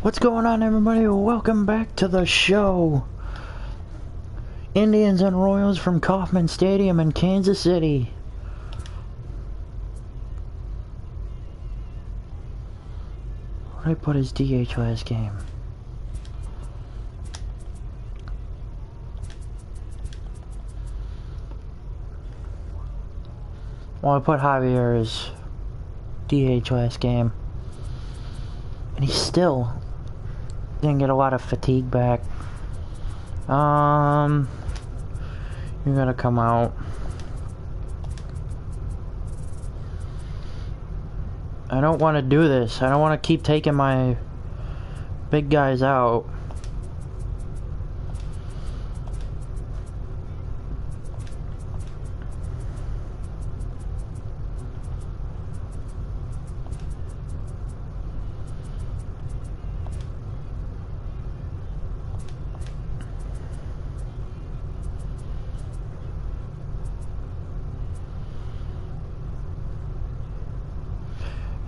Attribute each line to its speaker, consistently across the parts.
Speaker 1: What's going on, everybody? Welcome back to the show. Indians and Royals from Kauffman Stadium in Kansas City. Where did I put his DH last game? Well, I put Javier's DH last game. And he still didn't get a lot of fatigue back. You're gonna come out. I don't want to do this. I don't want to keep taking my big guys out.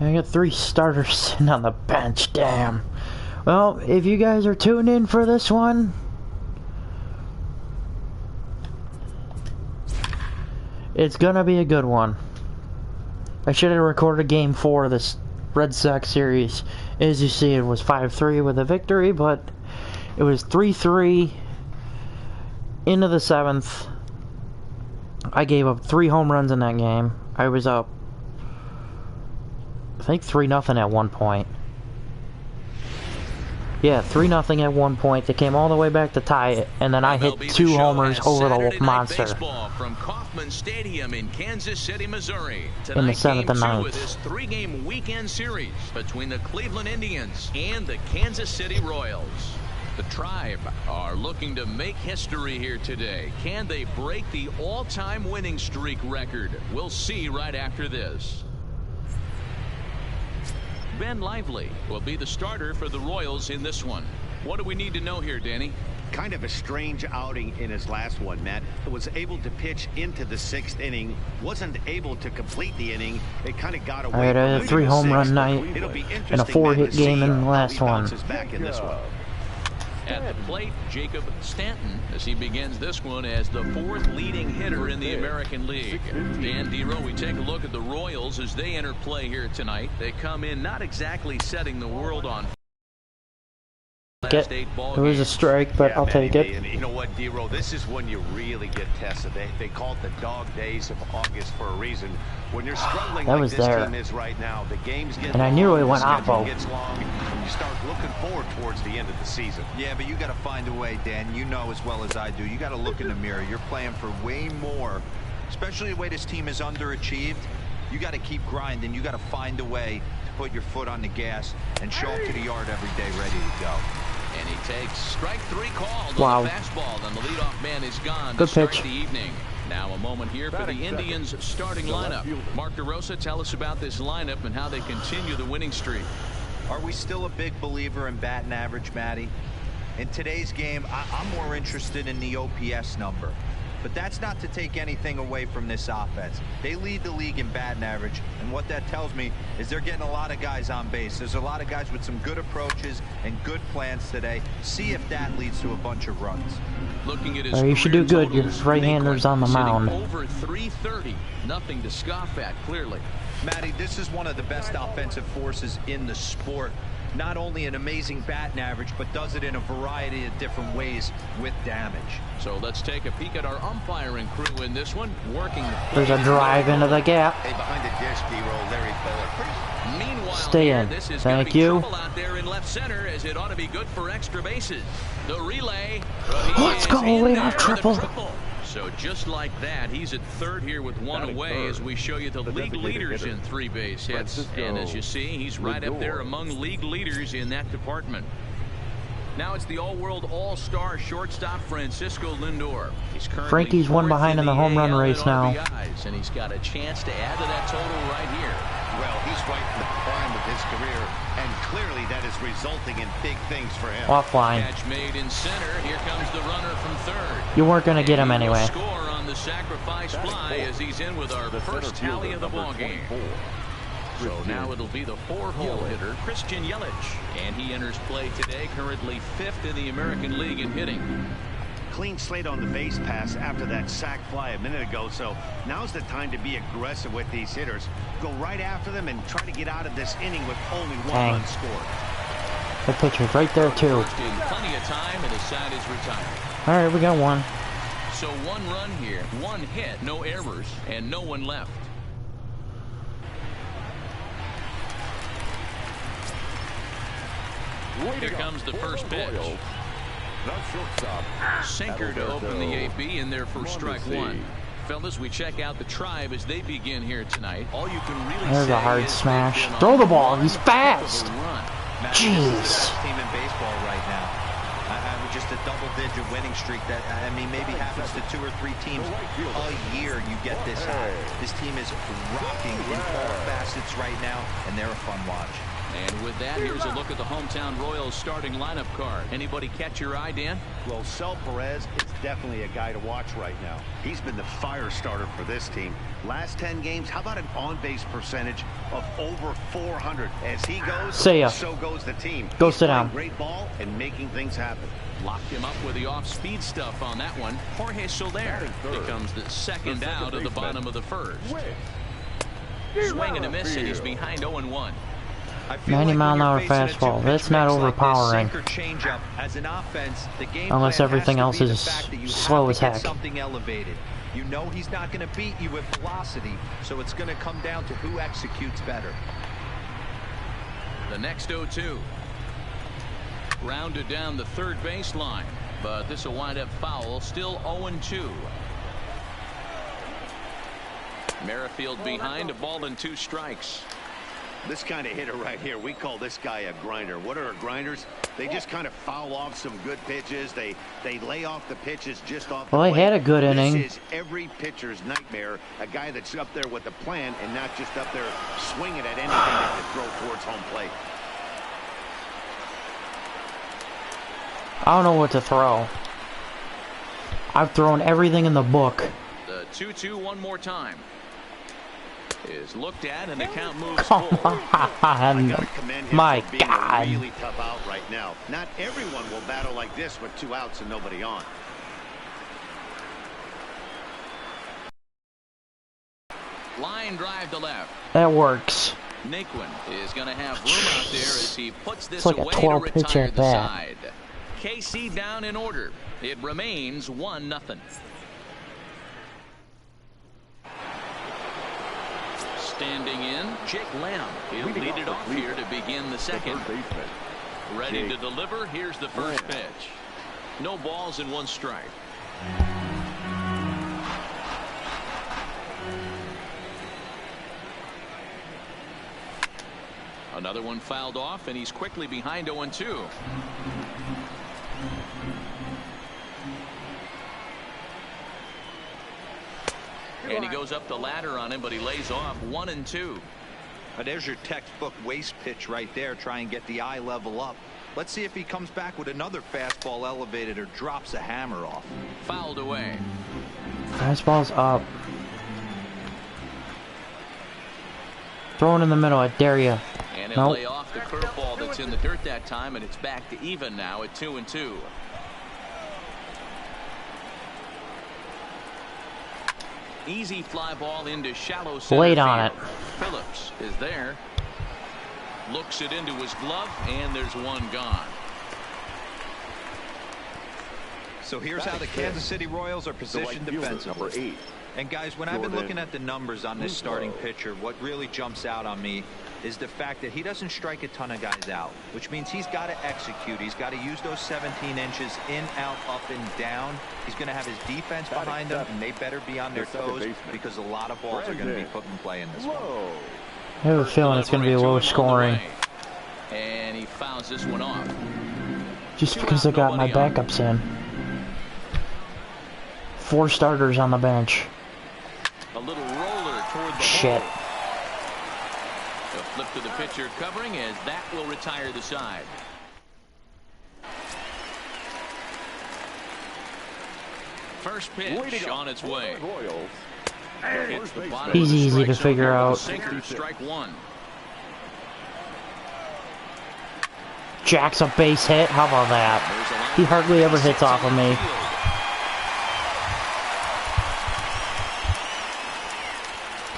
Speaker 1: I got 3 starters sitting on the bench, damn. Well, if you guys are tuned in for this one, it's gonna be a good one. I should have recorded game 4 of this Red Sox series. As you see, it was 5-3 with a victory, but it was 3-3 into the 7th. I gave up 3 home runs in that game. I was up, I think 3-0 at one point. Yeah, 3-0 at one point. They came all the way back to tie it, and then I hit 2 homers over the monster.
Speaker 2: From Kauffman Stadium in Kansas City, Missouri.
Speaker 1: In the 7th and 9th.
Speaker 2: With this 3-game weekend series between the Cleveland Indians and the Kansas City Royals. The Tribe are looking to make history here today. Can they break the all-time winning streak record? We'll see right after this. Ben Lively will be the starter for the Royals in this one. What do we need to know here, Danny?
Speaker 3: Kind of a strange outing in his last one, Matt. Was able to pitch into the 6th inning, wasn't able to complete the inning. It kind of got away.
Speaker 1: Alright, I had a 3 home run night and a 4-hit game in the last one.
Speaker 3: Back in this one.
Speaker 2: At the plate, Jacob Stanton, as he begins this one as the 4th leading hitter in the American League. Dan Dero, we take a look at the Royals as they enter play here tonight. They come in not exactly setting the world on fire.
Speaker 1: It was a strike, but I'll take it.
Speaker 3: And you know what, Dero, this is when you really get tested. They call it the dog days of August for a reason. When you're struggling
Speaker 1: that
Speaker 3: like
Speaker 1: was
Speaker 3: this
Speaker 1: there.
Speaker 3: team is right now, the games get
Speaker 1: and
Speaker 3: long,
Speaker 1: I nearly went
Speaker 3: the schedule
Speaker 1: oppo.
Speaker 3: gets long, and you start looking forward towards the end of the season.
Speaker 4: Yeah, but you got to find a way, Dan. You know as well as I do. You got to look in the mirror. You're playing for way more, especially the way this team is underachieved. You got to keep grinding. You got to find a way to put your foot on the gas and show up to the yard every day ready to go.
Speaker 2: And he takes strike 3 called
Speaker 1: wow.
Speaker 2: on the fastball, and the leadoff man is gone
Speaker 1: Good
Speaker 2: to start
Speaker 1: pitch.
Speaker 2: the evening. Now a moment here for the Indians starting lineup. Mark DeRosa, tell us about this lineup and how they continue the winning streak.
Speaker 4: Are we still a big believer in batting average, Matty? In today's game, I'm more interested in the OPS number. But that's not to take anything away from this offense. They lead the league in batting average, and what that tells me is they're getting a lot of guys on base. There's a lot of guys with some good approaches and good plans today. See if that leads to a bunch of runs.
Speaker 2: Looking at his
Speaker 1: you should do good. Your
Speaker 2: totals,
Speaker 1: right-hander's on the mound.
Speaker 2: Over 330. Nothing to scoff at, clearly.
Speaker 4: Matty, this is one of the best offensive forces in the sport. Not only an amazing batting average, but does it in a variety of different ways with damage.
Speaker 2: So let's take a peek at our umpiring crew in this one. Working.
Speaker 1: There's a drive into the gap.
Speaker 3: Hey, behind the dish, Dero, Larry Bullock.
Speaker 2: Meanwhile,
Speaker 1: Stay in.
Speaker 2: This is
Speaker 1: Thank you.
Speaker 2: trouble out there in left center, as it ought to be good for extra bases. The relay.
Speaker 1: Let's go, leadoff triple.
Speaker 2: So just like that, he's at 3rd here with 1 away as we show you the league leaders in 3 base hits. And as you see, he's right up there among league leaders in that department. Now it's the all-world all-star shortstop Francisco Lindor. He's currently
Speaker 1: Frankie's 1 behind in the home run
Speaker 2: AL
Speaker 1: race now.
Speaker 2: RBIs, and he's got a chance to add to that total right here.
Speaker 3: Well, he's right in the prime of his career, and clearly that is resulting in big things for him.
Speaker 1: Offline.
Speaker 2: Catch made in center. Here comes the runner from 3rd.
Speaker 1: You weren't gonna get him
Speaker 2: And he will
Speaker 1: anyway.
Speaker 2: Score on the sacrifice fly as he's in with our first tally of the ball game. So now it'll be the 4-hole hitter, Christian Yelich. And he enters play today, currently 5th in the American League in hitting.
Speaker 3: Clean slate on the base pass after that sac fly a minute ago, so now's the time to be aggressive with these hitters. Go right after them and try to get out of this inning with only one run scored.
Speaker 1: The pitcher's right there too.
Speaker 2: Plenty of time, and his side is retired.
Speaker 1: All right, we got one.
Speaker 2: So 1 run here, 1 hit, no errors, and no one left. Here comes the first pitch. Sinker to open the AB in there for strike 1. Fellas, we check out the Tribe as they begin here tonight. All you can really
Speaker 1: There's
Speaker 2: say
Speaker 1: a hard
Speaker 2: is
Speaker 1: smash. Throw the ball. He's fast.
Speaker 4: Jeez. This is the best team in baseball right now. Just a double-digit winning streak that, I mean, maybe happens to 2 or 3 teams a year. You get this high. This team is rocking in all facets right now, and they're a fun watch.
Speaker 2: And with that, here's a look at the hometown Royals starting lineup card. Anybody catch your eye, Dan?
Speaker 3: Well, Sel Perez is definitely a guy to watch right now. He's been the fire starter for this team. Last 10 games, how about an on-base percentage of over 400? As he goes, so goes the team.
Speaker 1: Go sit down.
Speaker 3: Great ball and making things happen.
Speaker 2: Locked him up with the off-speed stuff on that one. Jorge Soler becomes the second out of the bottom of the first. Swing and a miss, and he's behind 0-1.
Speaker 1: 90-mile-an-hour fastball. That's not overpowering. Unless everything else is slow as heck.
Speaker 4: Something elevated. You know he's not going to beat you with velocity, so it's going to come down to who executes better.
Speaker 2: The next 0-2. Rounded down the third baseline, but this will wind up foul. Still 0-2. Merrifield behind, a ball and 2 strikes.
Speaker 3: This kind of hitter right here, we call this guy a grinder. What are grinders? They just kind of foul off some good pitches. They lay off the pitches just off the
Speaker 1: Well, he had a good inning.
Speaker 3: This is every pitcher's nightmare. A guy that's up there with a plan and not just up there swinging at anything that could throw towards home plate.
Speaker 1: I don't know what to throw. I've thrown everything in the book.
Speaker 2: The 2-2 one more time. Is looked at and the count moves
Speaker 1: Oh,
Speaker 2: forward.
Speaker 1: my
Speaker 3: being
Speaker 1: God.
Speaker 3: a really tough out right now. Not everyone will battle like this with 2 outs and nobody on.
Speaker 2: Line drive to left.
Speaker 1: That works.
Speaker 2: Naquin is going to have room out there as he puts this
Speaker 1: It's like a
Speaker 2: away
Speaker 1: 12
Speaker 2: to
Speaker 1: pitch
Speaker 2: retire
Speaker 1: at
Speaker 2: the
Speaker 1: bat.
Speaker 2: side. KC down in order. It remains 1-0. Standing in, Jake Lamb. He'll lead it off here to begin the second. Ready to deliver. Here's the first pitch. No balls and 1 strike. Another one fouled off, and he's quickly behind 0-2. And he goes up the ladder on him, but he lays off 1-2.
Speaker 4: There's your textbook waste pitch right there. Try and get the eye level up. Let's see if he comes back with another fastball elevated or drops a hammer off.
Speaker 2: Fouled away.
Speaker 1: Fastball's up. Throw it in the middle. I dare you.
Speaker 2: And he'll lay off the curveball that's in the dirt that time, and it's back to even now at 2-2. Easy fly ball into shallow center
Speaker 1: Late on
Speaker 2: field.
Speaker 1: it.
Speaker 2: Phillips is there. Looks it into his glove, and there's 1 gone.
Speaker 4: So here's how the Kansas City Royals are positioned defensively. And guys, when I've been looking at the numbers on this starting pitcher, what really jumps out on me is the fact that he doesn't strike a ton of guys out, which means he's got to execute. He's got to use those 17 inches in, out, up, and down. He's going to have his defense behind him, and they better be on their toes because a lot of balls are going to be put in play in this one.
Speaker 1: I have a feeling it's going to be low scoring.
Speaker 2: And he fouls this one off.
Speaker 1: Just because I got my backups in. 4 starters on the bench.
Speaker 2: A little roller toward the
Speaker 1: Shit.
Speaker 2: hole. A flip to the pitcher covering as that will retire the side. First pitch on its way.
Speaker 1: He's easy to figure out.
Speaker 2: Sinker, strike 1.
Speaker 1: jacks a base hit. How about that? He hardly ever hits off of me.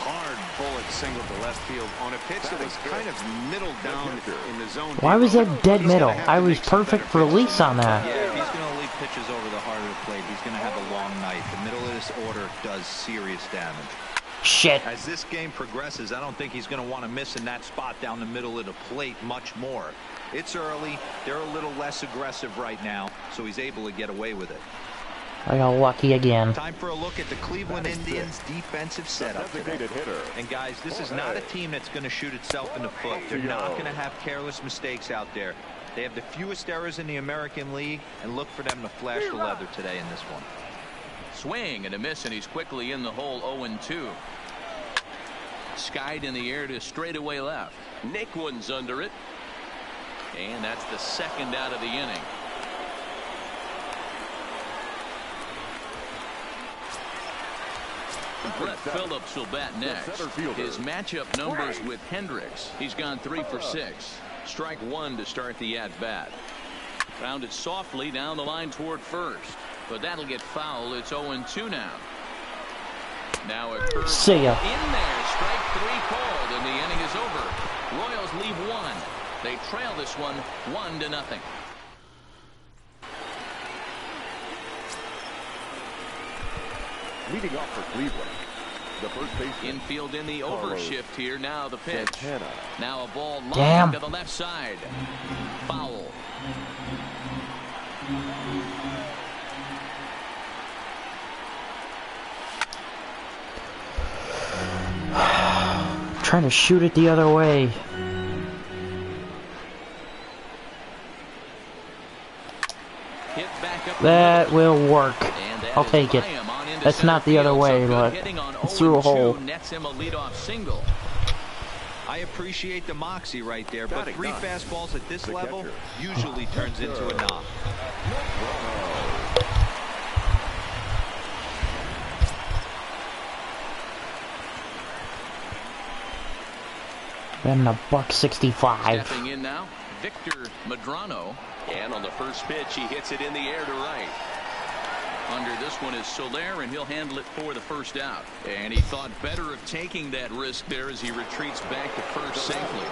Speaker 3: Hard bullet single to left field on a pitch that was kind of middle down in the zone.
Speaker 1: Why was that dead middle? I was perfect for release on that.
Speaker 4: Yeah, if he's going to leave pitches over the heart of the plate, he's going to have a long night. The middle of this order does serious damage.
Speaker 1: Shit.
Speaker 4: As this game progresses, I don't think he's going to want to miss in that spot down the middle of the plate much more. It's early. They're a little less aggressive right now, so he's able to get away with it.
Speaker 1: I got lucky again.
Speaker 4: Time for a look at the Cleveland Indians' defensive setup today. And guys, this is not a team that's going to shoot itself in the foot. They're not going to have careless mistakes out there. They have the fewest errors in the American League, and look for them to flash the leather today in this one.
Speaker 2: Swing and a miss, and he's quickly in the hole. 0-2. Skied in the air to straightaway left. Nick one's under it, and that's the second out of the inning. Brett Phillips will bat next. His matchup numbers with Hendricks. He's gone 3 for 6. Strike one to start the at-bat. Found it softly down the line toward first, but that'll get foul. It's 0-2 now. Now a curve.
Speaker 1: See ya.
Speaker 2: In there. Strike three called, and the inning is over. Royals leave one. They trail this one 1-0.
Speaker 5: Leading off for Cleveland, the first baseman.
Speaker 2: Infield in the overshift here. Now the pitch.
Speaker 5: Santana.
Speaker 2: Now a ball
Speaker 1: Damn.
Speaker 2: lined to the left side. Foul.
Speaker 1: Trying to shoot it the other way.
Speaker 2: Hit back up.
Speaker 1: That will work.
Speaker 2: And that
Speaker 1: I'll
Speaker 2: is
Speaker 1: take it.
Speaker 2: by him on into
Speaker 1: That's not the
Speaker 2: center
Speaker 1: other
Speaker 2: field.
Speaker 1: way,
Speaker 2: So good
Speaker 1: but
Speaker 2: hitting on
Speaker 1: it's through a
Speaker 2: 0-2
Speaker 1: hole.
Speaker 2: Nets him a leadoff single.
Speaker 4: I appreciate the moxie right there, but 3 fastballs at this level usually turns into a knock.
Speaker 1: Then a $165.
Speaker 2: Stepping in now, Victor Medrano. And on the first pitch, he hits it in the air to right. Under this one is Soler, and he'll handle it for the first out. And he thought better of taking that risk there as he retreats back to first safely.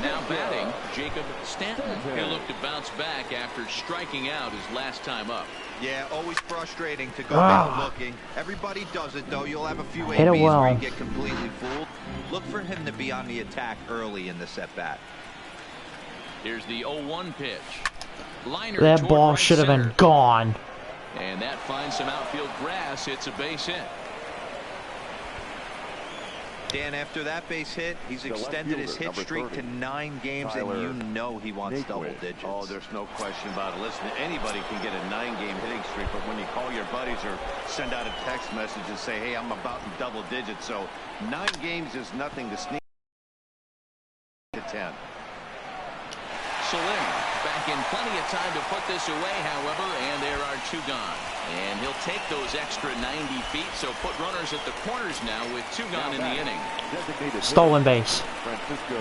Speaker 2: Now batting, Jacob Stanton. He'll look to bounce back after striking out his last time up.
Speaker 4: Yeah, always frustrating to go back looking. Everybody does it, though. You'll have a few
Speaker 1: Hit it
Speaker 4: ABs
Speaker 1: well.
Speaker 4: where you get completely fooled. Look for him to be on the attack early in this at-bat.
Speaker 2: Here's the 0-1 pitch. Liner
Speaker 1: That
Speaker 2: toward
Speaker 1: ball
Speaker 2: right
Speaker 1: should have been
Speaker 2: center.
Speaker 1: gone.
Speaker 2: And that finds some outfield grass. It's a base hit.
Speaker 4: Dan, after that base hit, he's extended his hit streak to 9 games, and you know he wants double digits.
Speaker 3: Oh, there's no question about it. Listen, anybody can get a 9-game hitting streak, but when you call your buddies or send out a text message and say, hey, I'm about in double digits, so 9 games is nothing to sneak to 10.
Speaker 2: Soler back in plenty of time to put this away, however, and there are 2 gone. And he'll take those extra 90 feet, so put runners at the corners now with 2 gone in the inning.
Speaker 1: Stolen base.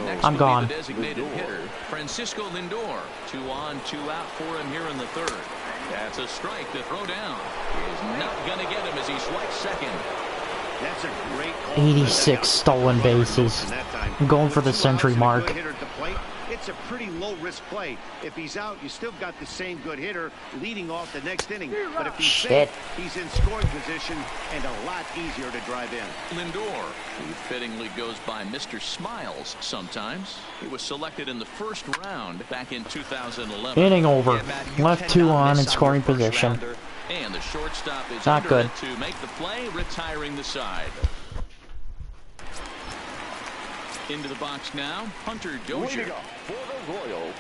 Speaker 2: Next
Speaker 1: I'm
Speaker 2: will
Speaker 1: gone.
Speaker 2: be the designated hitter, Francisco Lindor. 2 on, 2 out for him here in the third. That's a strike to throw down. Is not going to get him as he swipes second.
Speaker 3: That's a great call.
Speaker 1: 86 stolen bases. I'm going for the century mark.
Speaker 3: It's a pretty low-risk play. If he's out, you still got the same good hitter leading off the next inning. But if he's safe, he's in scoring position and a lot easier to drive in.
Speaker 2: Lindor, who fittingly goes by Mr. Smiles sometimes. He was selected in the first round back in 2011.
Speaker 1: Inning over.
Speaker 4: Yeah, Matt, you
Speaker 1: Left 2
Speaker 4: cannot
Speaker 1: on
Speaker 4: miss
Speaker 1: in scoring
Speaker 4: your first
Speaker 1: position.
Speaker 4: rounder.
Speaker 2: And the shortstop is
Speaker 1: Not
Speaker 2: under
Speaker 1: good.
Speaker 2: it to make the play, retiring the side. Into the box now, Hunter Dozier.
Speaker 5: For the Royals,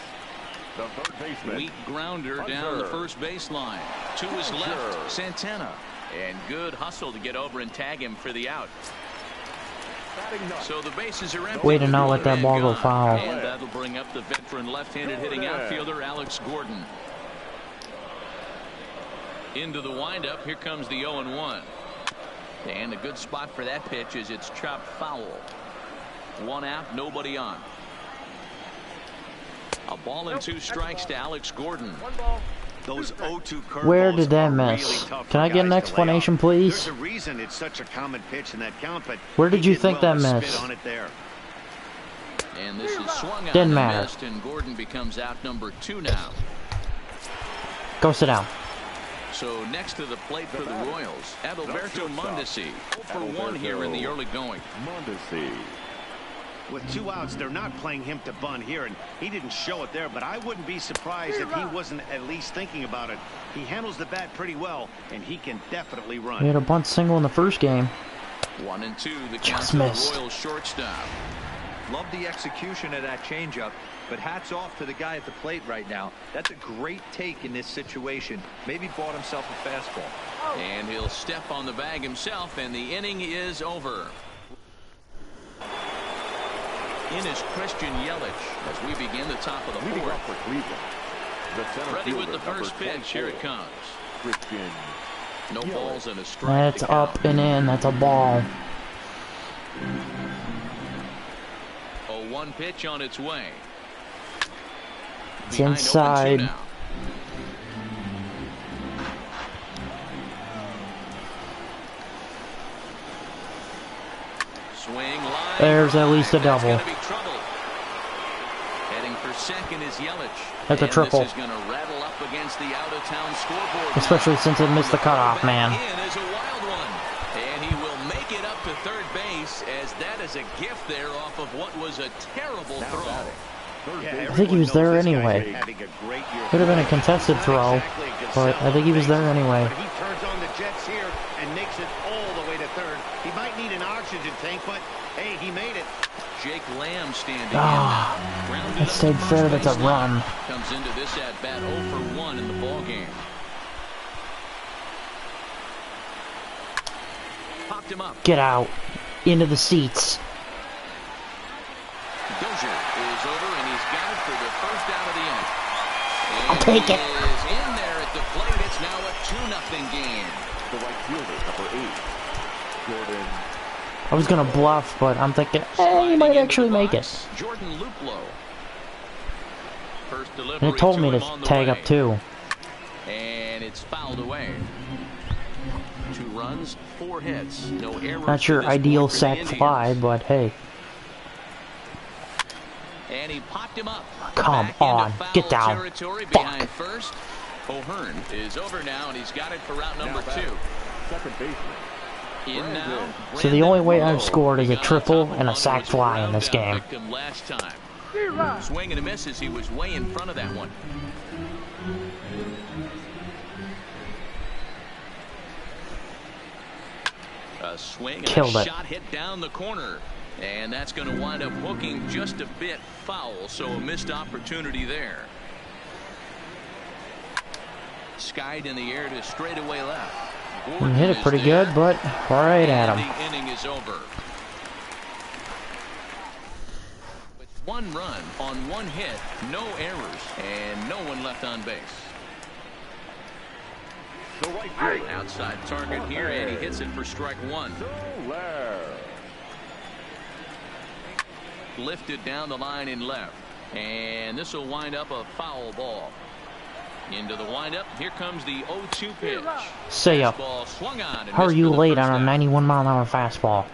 Speaker 5: the third baseman.
Speaker 2: Weak grounder down the first baseline. To his left, Santana. And good hustle to get over and tag him for the out. So the bases are empty.
Speaker 1: Way to not let that ball go
Speaker 2: Gone.
Speaker 1: foul.
Speaker 2: And that'll bring up the veteran left-handed hitting outfielder Alex Gordon. Into the windup, here comes the 0-1. And a good spot for that pitch is it's chopped foul. 1 out, nobody on. A ball and 2 strikes to Alex Gordon.
Speaker 3: Those 0-2 curveballs.
Speaker 1: Where did that
Speaker 3: are
Speaker 1: miss?
Speaker 3: really tough
Speaker 1: Can
Speaker 3: for
Speaker 1: I get an
Speaker 3: guys to lay
Speaker 1: explanation,
Speaker 3: off.
Speaker 1: please?
Speaker 3: There's a reason it's such a common pitch in that count, but
Speaker 1: Where did
Speaker 3: he
Speaker 1: you
Speaker 3: did
Speaker 1: think
Speaker 3: well
Speaker 1: that
Speaker 3: to
Speaker 1: missed?
Speaker 3: spit on it there.
Speaker 2: And this is swung on
Speaker 1: Didn't
Speaker 2: and
Speaker 1: matter.
Speaker 2: missed, and Gordon becomes out number 2 now.
Speaker 1: Go sit down.
Speaker 2: So next to the plate for the Royals, Adalberto Mondesi, 0 for 1 here in the early going.
Speaker 5: Mondesi.
Speaker 3: With 2 outs, they're not playing him to bunt here, and he didn't show it there, but I wouldn't be surprised if he wasn't at least thinking about it. He handles the bat pretty well, and he can definitely
Speaker 1: We
Speaker 3: run.
Speaker 1: had a bunt single in the first game.
Speaker 2: 1-2, the count
Speaker 1: Just
Speaker 2: to the
Speaker 1: missed.
Speaker 2: Royals shortstop.
Speaker 4: Love the execution of that changeup, but hats off to the guy at the plate right now. That's a great take in this situation. Maybe bought himself a fastball.
Speaker 2: And he'll step on the bag himself, and the inning is over. In is Christian Yelich as we begin the top of the
Speaker 5: Leading off
Speaker 2: 4th.
Speaker 5: for Cleveland. The center
Speaker 2: Ready with
Speaker 5: fielder,
Speaker 2: the first
Speaker 5: number
Speaker 2: pitch. Here it
Speaker 5: 24,
Speaker 2: comes.
Speaker 5: Christian.
Speaker 2: No
Speaker 5: Yelich.
Speaker 2: balls and a strike.
Speaker 1: That's
Speaker 2: to count.
Speaker 1: up and in. That's a ball.
Speaker 2: A 1 pitch on its way.
Speaker 1: It's
Speaker 2: Behind
Speaker 1: inside.
Speaker 2: 0-2 now. Swing line.
Speaker 1: There's at least a
Speaker 2: That's
Speaker 1: double.
Speaker 2: gonna be trouble. Heading for second is Yelich.
Speaker 1: That's a
Speaker 2: And
Speaker 1: triple.
Speaker 2: This is going to rattle up against the out-of-town scoreboard.
Speaker 1: Especially
Speaker 2: now.
Speaker 1: since it missed the cutoff, man.
Speaker 2: In is a wild one, and he will make it up to third base as that is a gift there off of what was a terrible
Speaker 5: Now
Speaker 2: throw.
Speaker 5: batting. Third
Speaker 3: Yeah,
Speaker 5: base.
Speaker 1: I think he was
Speaker 3: everyone
Speaker 1: there
Speaker 3: knows this guy's
Speaker 1: anyway.
Speaker 3: having a great year.
Speaker 1: Could have been a contested
Speaker 3: Not
Speaker 1: throw,
Speaker 3: exactly a good
Speaker 1: but
Speaker 3: sell
Speaker 1: I think he was
Speaker 3: on
Speaker 1: there
Speaker 3: base,
Speaker 1: anyway.
Speaker 3: But he turns on the jets here and makes it all the way to third. He might need an oxygen tank, but hey, he made it.
Speaker 2: Jake Lamb standing
Speaker 1: Ah,
Speaker 2: in. Grounded
Speaker 1: that
Speaker 2: up
Speaker 1: stayed
Speaker 2: the
Speaker 1: fair,
Speaker 2: first
Speaker 1: that's a
Speaker 2: base line.
Speaker 1: run.
Speaker 2: Comes into this at-bat 0 for 1 in the ballgame. Popped him up.
Speaker 1: Get out. Into the seats.
Speaker 2: Dozier is over, and he's got it for the first out of the inning. And
Speaker 1: I'll take it.
Speaker 2: he is in there at the plate. It's now a 2-0 game.
Speaker 5: The right fielder, number 8, Jordan.
Speaker 1: I was gonna bluff, but I'm thinking, hey, he might actually make it.
Speaker 2: Jordan Luplow. First
Speaker 1: And
Speaker 2: delivery
Speaker 1: it told me
Speaker 2: to
Speaker 1: to
Speaker 2: him on the
Speaker 1: tag
Speaker 2: way.
Speaker 1: up too.
Speaker 2: And it's fouled away. 2 runs, 4 hits, no errors.
Speaker 1: Not your
Speaker 2: to this
Speaker 1: ideal
Speaker 2: point for the
Speaker 1: sack
Speaker 2: Indians.
Speaker 1: fly, but hey.
Speaker 2: And he popped him up.
Speaker 1: Come
Speaker 2: Back into
Speaker 1: on,
Speaker 2: foul
Speaker 1: get down.
Speaker 2: territory
Speaker 1: Fuck.
Speaker 2: behind first. O'Hearn is over now, and he's got it for route number 2.
Speaker 5: Second baseman.
Speaker 2: In now.
Speaker 1: So the only way
Speaker 2: Brandon
Speaker 1: I've scored is a
Speaker 2: Lowe. He got
Speaker 1: triple
Speaker 2: on top of
Speaker 1: and a
Speaker 2: one,
Speaker 1: sack
Speaker 2: was
Speaker 1: fly in
Speaker 2: ground
Speaker 1: this
Speaker 2: out
Speaker 1: game.
Speaker 2: victim last time. Swing and a miss as he was way in front of that one. A swing and
Speaker 1: Killed
Speaker 2: a
Speaker 1: it.
Speaker 2: shot hit down the corner. And that's going to wind up hooking just a bit foul, so a missed opportunity there. Skied in the air to straightaway left.
Speaker 1: He
Speaker 2: Gordon
Speaker 1: hit it
Speaker 2: is
Speaker 1: pretty
Speaker 2: there,
Speaker 1: good, but right at
Speaker 2: and
Speaker 1: him.
Speaker 2: the inning is over. With 1 run on 1 hit, no errors, and no one left on base.
Speaker 5: The right fielder.
Speaker 2: Outside target here, and he hits it for strike 1.
Speaker 5: Soler.
Speaker 2: Lifted down the line in left, and this will wind up a foul ball. Into the windup, here comes the 0-2 pitch.
Speaker 1: See ya.
Speaker 2: Fastball swung on and
Speaker 1: How are
Speaker 2: missed
Speaker 1: you
Speaker 2: for the
Speaker 1: late
Speaker 2: first
Speaker 1: on a
Speaker 2: out.
Speaker 1: 91-mile-an-hour fastball?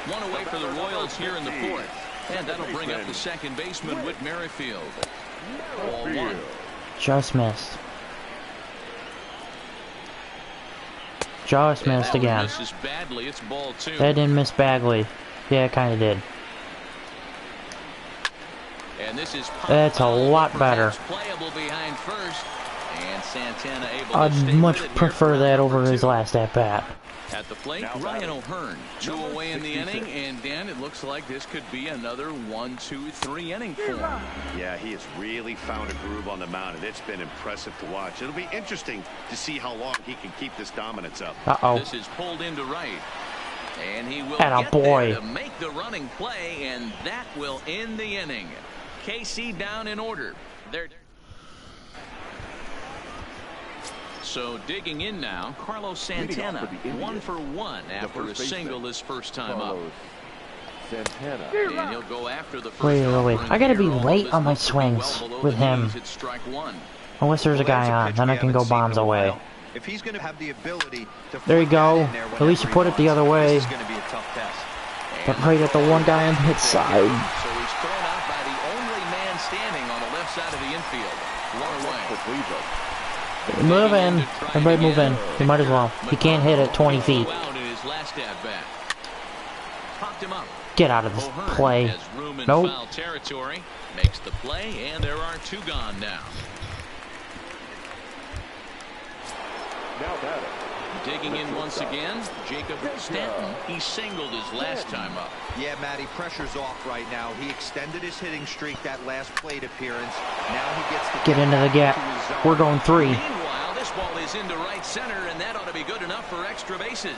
Speaker 2: 1 away for the Royals here in the 4th, and that'll bring up the second baseman, Whit Merrifield. Ball 1.
Speaker 1: Just missed. Just missed
Speaker 2: That one
Speaker 1: again.
Speaker 2: misses badly. It's ball 2.
Speaker 1: That didn't miss Bagley. Yeah, it kind of did.
Speaker 2: And this is
Speaker 1: That's a lot better.
Speaker 2: playable behind first, and Santana able to
Speaker 1: I'd
Speaker 2: stay
Speaker 1: much
Speaker 2: with it here
Speaker 1: prefer
Speaker 2: for
Speaker 1: that
Speaker 2: round
Speaker 1: over
Speaker 2: number
Speaker 1: his
Speaker 2: 2.
Speaker 1: last at-bat.
Speaker 2: At the plate,
Speaker 5: Now
Speaker 2: Ryan
Speaker 5: batting.
Speaker 2: O'Hearn. 2
Speaker 5: Number
Speaker 2: away in the
Speaker 5: 66.
Speaker 2: inning, and Dan, it looks like this could be another 1-2-3 inning for him.
Speaker 3: Yeah, he has really found a groove on the mound, and it's been impressive to watch. It'll be interesting to see how long he can keep this dominance up.
Speaker 1: Uh-oh.
Speaker 2: This is pulled into right, and he will
Speaker 1: Atta
Speaker 2: get
Speaker 1: boy.
Speaker 2: there to make the running play, and that will end the inning. KC down in order. They're so digging in now, Carlos
Speaker 5: Leading off
Speaker 2: Santana,
Speaker 5: for the Indians,
Speaker 2: 1 for 1 after a
Speaker 5: first baseman,
Speaker 2: single his first time up.
Speaker 5: Carlos Santana.
Speaker 2: And he'll go after the first
Speaker 1: Wait. I gotta be late on my swings with him. Unless there's a guy on, then I can go bombs away.
Speaker 4: If he's going to have the ability to
Speaker 1: there you go. At least you put it the other way.
Speaker 4: This is going to be a tough test.
Speaker 1: But right at the one guy on his side.
Speaker 2: So he's thrown out by the only man standing on the left side of the infield. One away.
Speaker 1: Move in. Everybody move in. You might as well. He can't hit at 20 feet. Get out of this play. Nope.
Speaker 2: Territory makes the play, and there are 2 gone now.
Speaker 5: Now batting.
Speaker 2: Digging in once again, Jacob Stanton. He singled his last time up.
Speaker 4: Yeah, Matty, pressure's off right now. He extended his hitting streak that last plate appearance. Now he gets to
Speaker 1: get into the gap. We're going 3.
Speaker 2: Meanwhile, this ball is into right center, and that ought to be good enough for extra bases.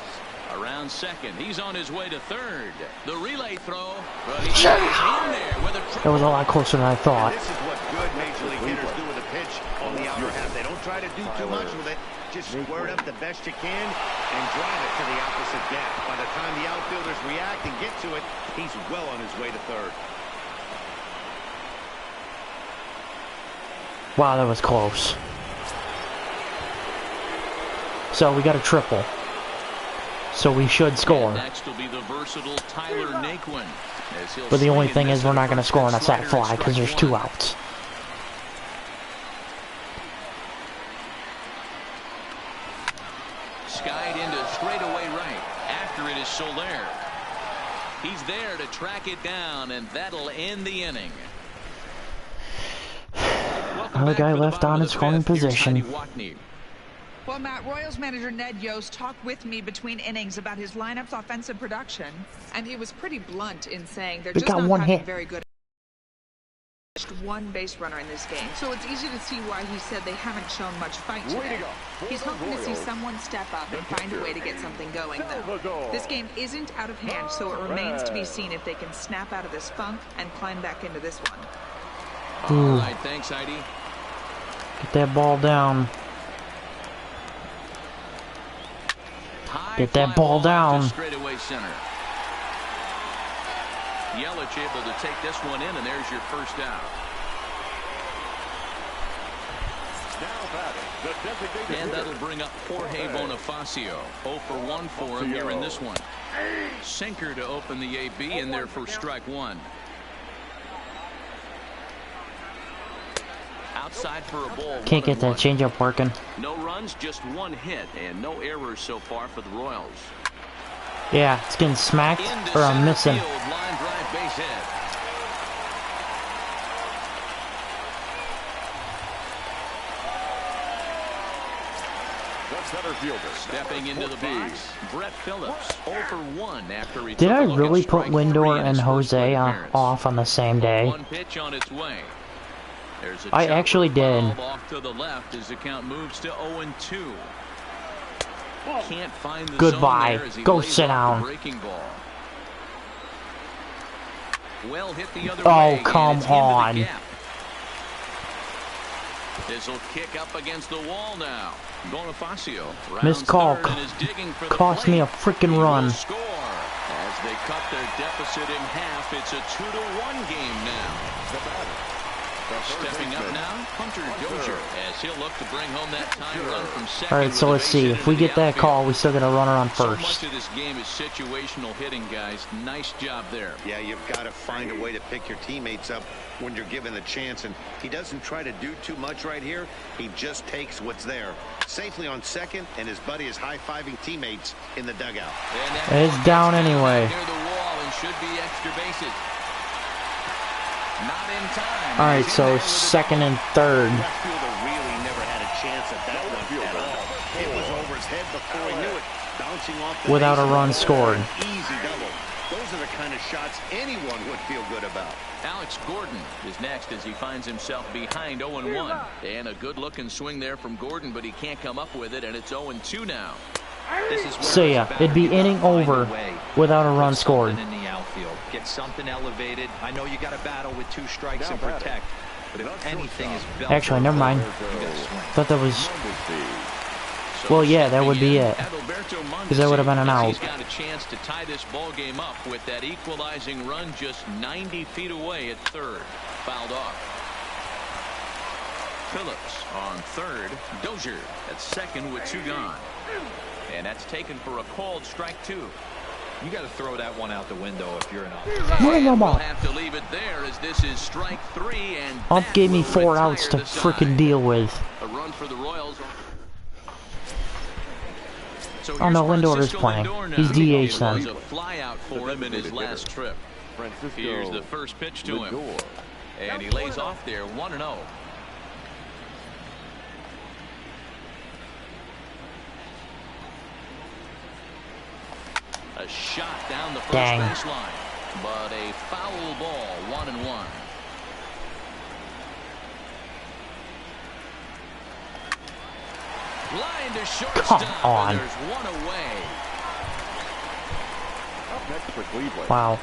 Speaker 2: Around second, he's on his way to third. The relay throw, but he's in there with a...
Speaker 1: That was a lot closer than I thought.
Speaker 3: This is what good major league hitters do with a pitch on the outer half. They don't try to do too much with it. Just square it up the best you can and drive it to the opposite gap. By the time the outfielders react and get to it, he's well on his way to third.
Speaker 1: Wow, that was close. So we got a triple. So we should score.
Speaker 2: Next will be the versatile Tyler Naquin.
Speaker 1: But the only thing is we're not going to score on a sac fly because there's 2 outs.
Speaker 2: Skied into straightaway right. After it is Soler. He's there to track it down, and that'll end the inning.
Speaker 1: Another guy left on in scoring position.
Speaker 6: Well, Matt, Royals manager Ned Yost talked with me between innings about his lineup's offensive production, and he was pretty blunt in saying they're just not having very good. One base runner in this game, so it's easy to see why he said they haven't shown much fight today. He's hoping to see someone step up and find a way to get something going, though. This game isn't out of hand, so it remains to be seen if they can snap out of this funk and climb back into this one.
Speaker 2: All right, thanks, Heidi.
Speaker 1: Get that ball down. Get that ball down.
Speaker 2: Straightaway center. Yelich able to take this one in, and there's your first out. And that'll bring up Jorge Bonifacio. 0 for 1 for him here in this one. Sinker to open the AB in there for strike 1. Outside for a ball.
Speaker 1: Can't get that changeup working.
Speaker 2: No runs, just 1 hit, and no errors so far for the Royals.
Speaker 1: Yeah, it's getting smacked or I'm missing.
Speaker 2: Line drive base hit.
Speaker 5: Center fielder
Speaker 2: stepping into the box. Brett Phillips 0 for 1 after he
Speaker 1: Did I really put Lindor and Jose off on the same day?
Speaker 2: One pitch on its way.
Speaker 1: I actually did.
Speaker 2: Off to the left as the count moves to 0-2. Can't find the
Speaker 1: goodbye. Go sit down.
Speaker 2: Well hit the other way.
Speaker 1: Oh, come on.
Speaker 2: This will kick up against the wall now. Bonifacio
Speaker 1: missed call. Cost me a freaking run.
Speaker 2: As they cut their deficit in half, it's a 2-1 game now. Stepping up now, Hunter Dozier, as he'll look to bring home that time run from second.
Speaker 1: All right, so let's see. If we get that call, we still got a runner on first.
Speaker 2: So much of this game is situational hitting, guys. Nice job there.
Speaker 3: Yeah, you've got to find a way to pick your teammates up when you're given the chance, and he doesn't try to do too much right here. He just takes what's there. Safely on second, and his buddy is high-fiving teammates in the dugout.
Speaker 1: It's down anyway.
Speaker 2: Near the wall and should be extra bases. Not in time.
Speaker 1: All right, so second and third.
Speaker 3: Left fielder really never had a chance at that one at all. It was over his head before he knew it. Bouncing off the
Speaker 1: without a run scored.
Speaker 3: Easy double. Those are the kind of shots anyone would feel good about.
Speaker 2: Alex Gordon is next as he finds himself behind 0-1. And a good-looking swing there from Gordon, but he can't come up with it, and it's 0-2 now.
Speaker 1: See ya. It'd be inning over without a run scored.
Speaker 4: In the outfield, get something elevated. I know you got to battle with 2 strikes and protect, but if anything is
Speaker 1: actually, never mind. Thought that was
Speaker 2: So
Speaker 1: well, yeah, that would be it. Because that would have been an out.
Speaker 2: He's got a chance to tie this ball game up with that equalizing run just 90 feet away at third. Fouled off. Phillips on third. Dozier at second with 2 gone. And that's taken for a called strike 2.
Speaker 4: You got to throw that one out the window if you're an
Speaker 2: We'll have to leave it there as this is strike 3, and
Speaker 1: Ump gave me 4 outs to freaking deal with.
Speaker 2: A run for the Royals. So
Speaker 1: oh no, Lindor is playing. He's DH then.
Speaker 2: A fly out for him in his last trip. Here's the first pitch to him, and he lays off there 1-0. A shot down the first baseline, but a foul ball, 1-1. Line to shortstop.
Speaker 1: Come on.
Speaker 2: There's one away.
Speaker 5: Up next for Cleveland.
Speaker 1: Wow.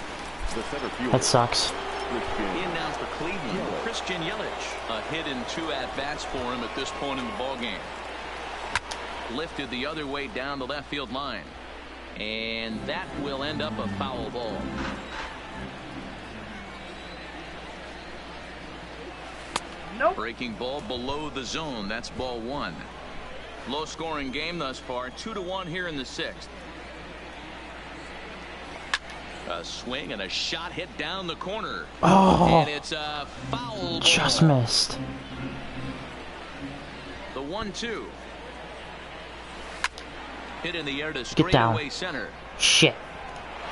Speaker 5: The center fielder.
Speaker 1: That sucks.
Speaker 2: In now for Cleveland, Christian Yelich. A hit and 2 at-bats for him at this point in the ballgame. Lifted the other way down the left field line. And that will end up a foul ball. Nope. Breaking ball below the zone. That's ball 1. Low scoring game thus far. 2-1 here in the 6th. A swing and a shot hit down the corner.
Speaker 1: Oh,
Speaker 2: and it's a foul ball.
Speaker 1: Just missed.
Speaker 2: The 1-2. Hit in the air to straightaway center.
Speaker 1: Shit.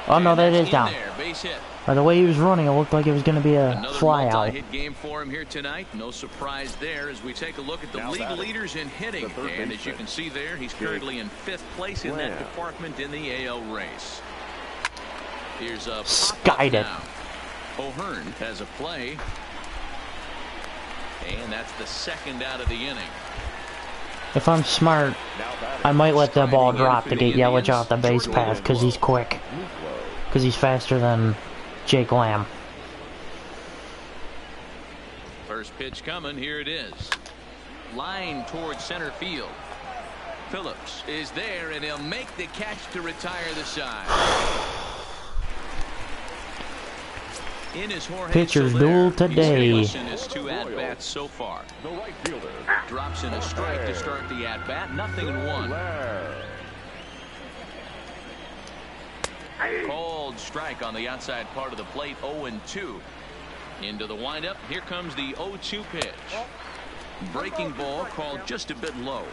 Speaker 1: Oh no, that is down.
Speaker 2: Base hit.
Speaker 1: By the way he was running, it looked like it was going to be a fly out.
Speaker 2: Hit game for him here tonight. No surprise there as we take a look at the league leaders in hitting. And as you can see there, he's currently in 5th place in that department in the AL race. Here's a
Speaker 1: skied it.
Speaker 2: O'Hearn has a play. And that's the 2nd out of the inning.
Speaker 1: If I'm smart, I might let that ball drop to get Yelich off the base path because he's quick. Because he's faster than Jake Lamb.
Speaker 2: First pitch coming. Here it is. Line towards center field. Phillips is there, and he'll make the catch to retire the side. In his
Speaker 1: pitcher's duel today.
Speaker 2: He's in his 2 at-bats so far.
Speaker 5: The right fielder.
Speaker 2: Drops in a strike to start the at-bat. Nothing in 1. Called strike on the outside part of the plate. 0-2. Into the windup. Here comes the 0-2 pitch. Breaking ball called just a bit low.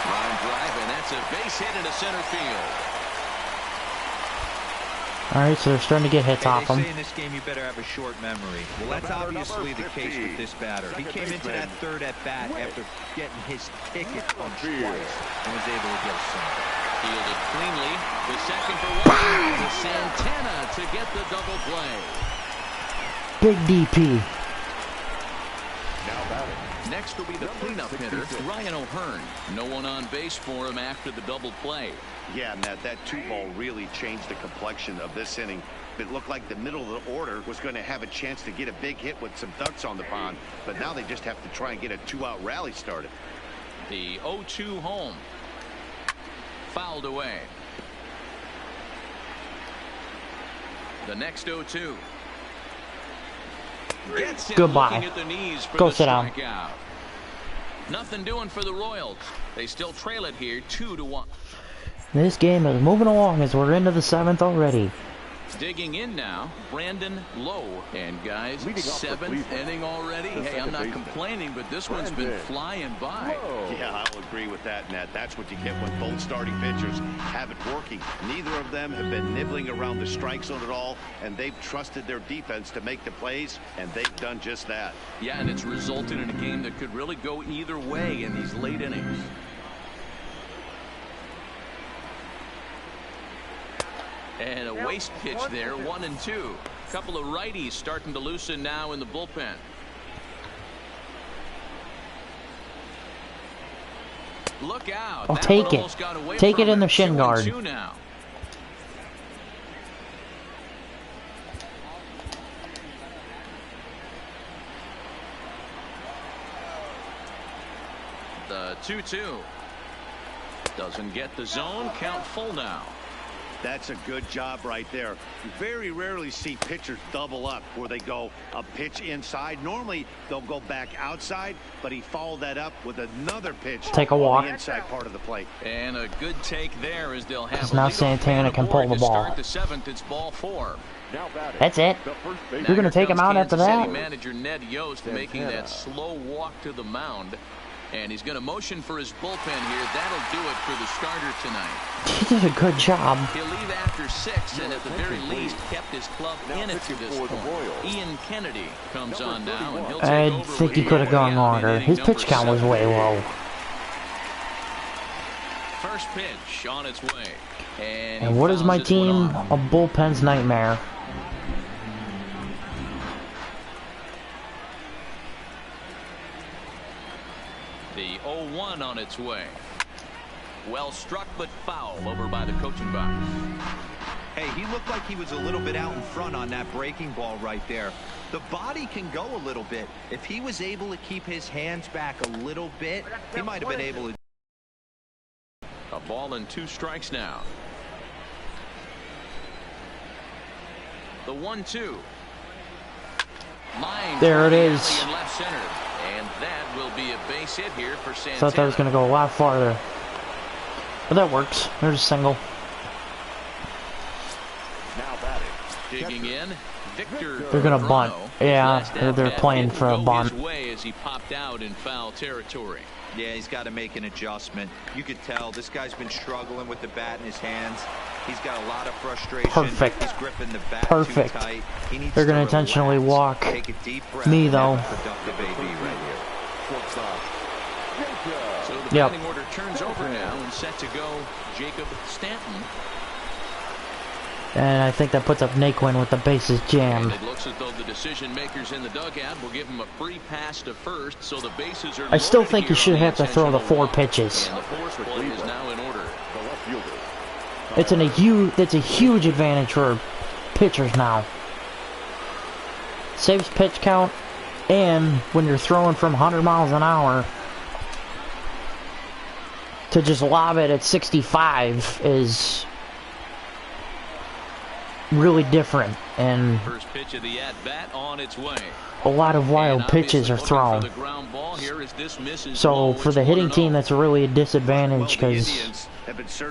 Speaker 2: Line drive, and that's a base hit into center field.
Speaker 1: Alright, so they're starting to get hits off him.
Speaker 4: In this game, you better have a short memory. Well, that's obviously the case with this batter. He came into that 3rd at bat after getting his ticket punched twice and was able to get a single.
Speaker 2: Fielded cleanly. The second for 1. To Santana to get the double play.
Speaker 1: Big DP.
Speaker 5: Now batting.
Speaker 2: Next will be the cleanup hitter, Ryan O'Hearn. No one on base for him after the double play.
Speaker 3: Yeah, Matt, that 2-ball really changed the complexion of this inning. It looked like the middle of the order was going to have a chance to get a big hit with some ducks on the pond, but now they just have to try and get a 2-out rally started.
Speaker 2: The 0-2 home. Fouled away. The next 0-2.
Speaker 1: Goodbye. Go sit down.
Speaker 2: Nothing doing for the Royals. They still trail it here 2-1.
Speaker 1: This game is moving along as we're into the 7th already.
Speaker 2: Digging in now, Brandon Lowe. And guys, 7th inning already. Hey, I'm not complaining, but this one's been flying by.
Speaker 3: Yeah, I'll agree with that, Nat. That's what you get when both starting pitchers have it working. Neither of them have been nibbling around the strike zone at all, and they've trusted their defense to make the plays, and they've done just that.
Speaker 2: Yeah, and it's resulted in a game that could really go either way in these late innings. And a waste pitch there, 1-2. Couple of righties starting to loosen now in the bullpen. Look out.
Speaker 1: I'll take it. Take it in the shin guard.
Speaker 2: Now. The 2-2. Doesn't get the zone. Count full now.
Speaker 3: That's a good job right there. You very rarely see pitchers double up where they go a pitch inside. Normally they'll go back outside, but he followed that up with another pitch.
Speaker 1: Take a walk.
Speaker 3: On the inside part of the plate.
Speaker 2: And a good take there as they'll have.
Speaker 1: Now Santana can pull the ball.
Speaker 2: Start the 7th. It's ball 4.
Speaker 1: That's it. You're gonna take him out after that?
Speaker 2: Manager Ned Yost making that slow walk to the mound. And he's going to motion for his bullpen here. That'll do it for the starter tonight.
Speaker 1: He did a good job.
Speaker 2: He'll leave after 6 and at the very least kept his club in it to this point. Ian Kennedy comes on now and he'll take over.
Speaker 1: I think he could have gone longer. His pitch count was way low.
Speaker 2: First pitch on its way.
Speaker 1: And what is my team? A bullpen's nightmare.
Speaker 2: The 0-1 on its way. Well struck but foul over by the coaching box.
Speaker 4: Hey, he looked like he was a little bit out in front on that breaking ball right there. The body can go a little bit. If he was able to keep his hands back a little bit, he might have been able to.
Speaker 2: A ball and 2 strikes now. The 1-2. Line
Speaker 1: there it is.
Speaker 2: Left center. And that will be a base hit here for Santana.
Speaker 1: Thought that was going to go a lot farther. But that works. There's a single.
Speaker 2: Now batting. Digging in. Victor.
Speaker 1: They're going to bunt. Yeah, they're playing for a bunt.
Speaker 2: His way as he popped out in foul territory.
Speaker 4: Yeah, he's got to make an adjustment. You could tell this guy's been struggling with the bat in his hands. He's got a lot of frustration.
Speaker 1: Perfect.
Speaker 4: He's gripping the bat
Speaker 1: Perfect.
Speaker 4: too tight. He needs
Speaker 1: They're going to
Speaker 4: to
Speaker 1: intentionally walk
Speaker 4: take a deep breath
Speaker 1: me, though.
Speaker 4: Productive AB right here.
Speaker 2: So the batting order turns over now and set to go Jacob Stanton.
Speaker 1: And I think that puts up Naquin with the bases jammed.
Speaker 2: And it looks as though the decision makers in the dugout will give him a free pass to first, so the bases are.
Speaker 1: I still think you should have to throw the 4 pitches.
Speaker 2: And the force play is now in order.
Speaker 1: It's a huge advantage for pitchers now. Saves pitch count, and when you're throwing from 100 miles an hour, to just lob it at 65 is really different, and
Speaker 2: first pitch of the at bat on its way.
Speaker 1: A lot of wild pitches are thrown. So for the hitting team, that's really a disadvantage because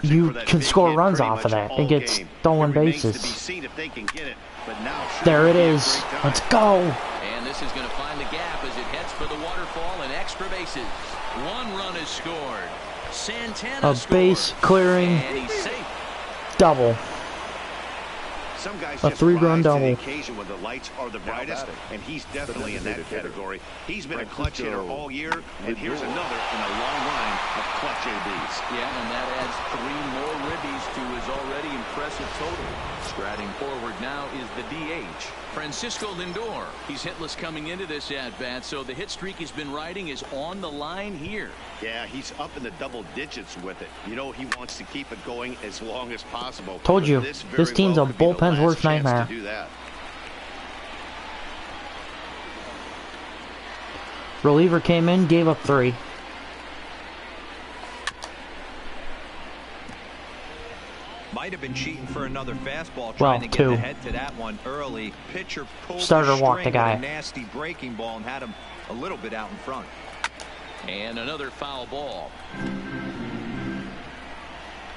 Speaker 1: you can score runs off of that. It gets stolen bases. There it is. Let's go.
Speaker 2: And this is going to find the gap as it heads for the waterfall and extra bases. 1 run is scored. Santana
Speaker 1: a base clearing double.
Speaker 3: Some guys
Speaker 1: a 3-run double.
Speaker 3: Occasion when the lights are the brightest, and he's definitely in that category. He's been a clutch hitter all year, and here's another in a long line of clutch ABs.
Speaker 2: Yeah, and that adds 3 more ribbies to his already impressive total. Striding forward now is the DH, Francisco Lindor. He's hitless coming into this at-bat, so the hit streak he's been riding is on the line here.
Speaker 3: Yeah, he's up in the double digits with it. You know, he wants to keep it going as long as possible.
Speaker 1: Told you, this team's a bullpen's worst nightmare. Reliever came in, gave up 3.
Speaker 4: Might have been cheating for another fastball, trying to get ahead to that one early. Pitcher pulled
Speaker 1: starter walked the guy.
Speaker 4: A nasty breaking ball and had him a little bit out in front.
Speaker 2: And another foul ball.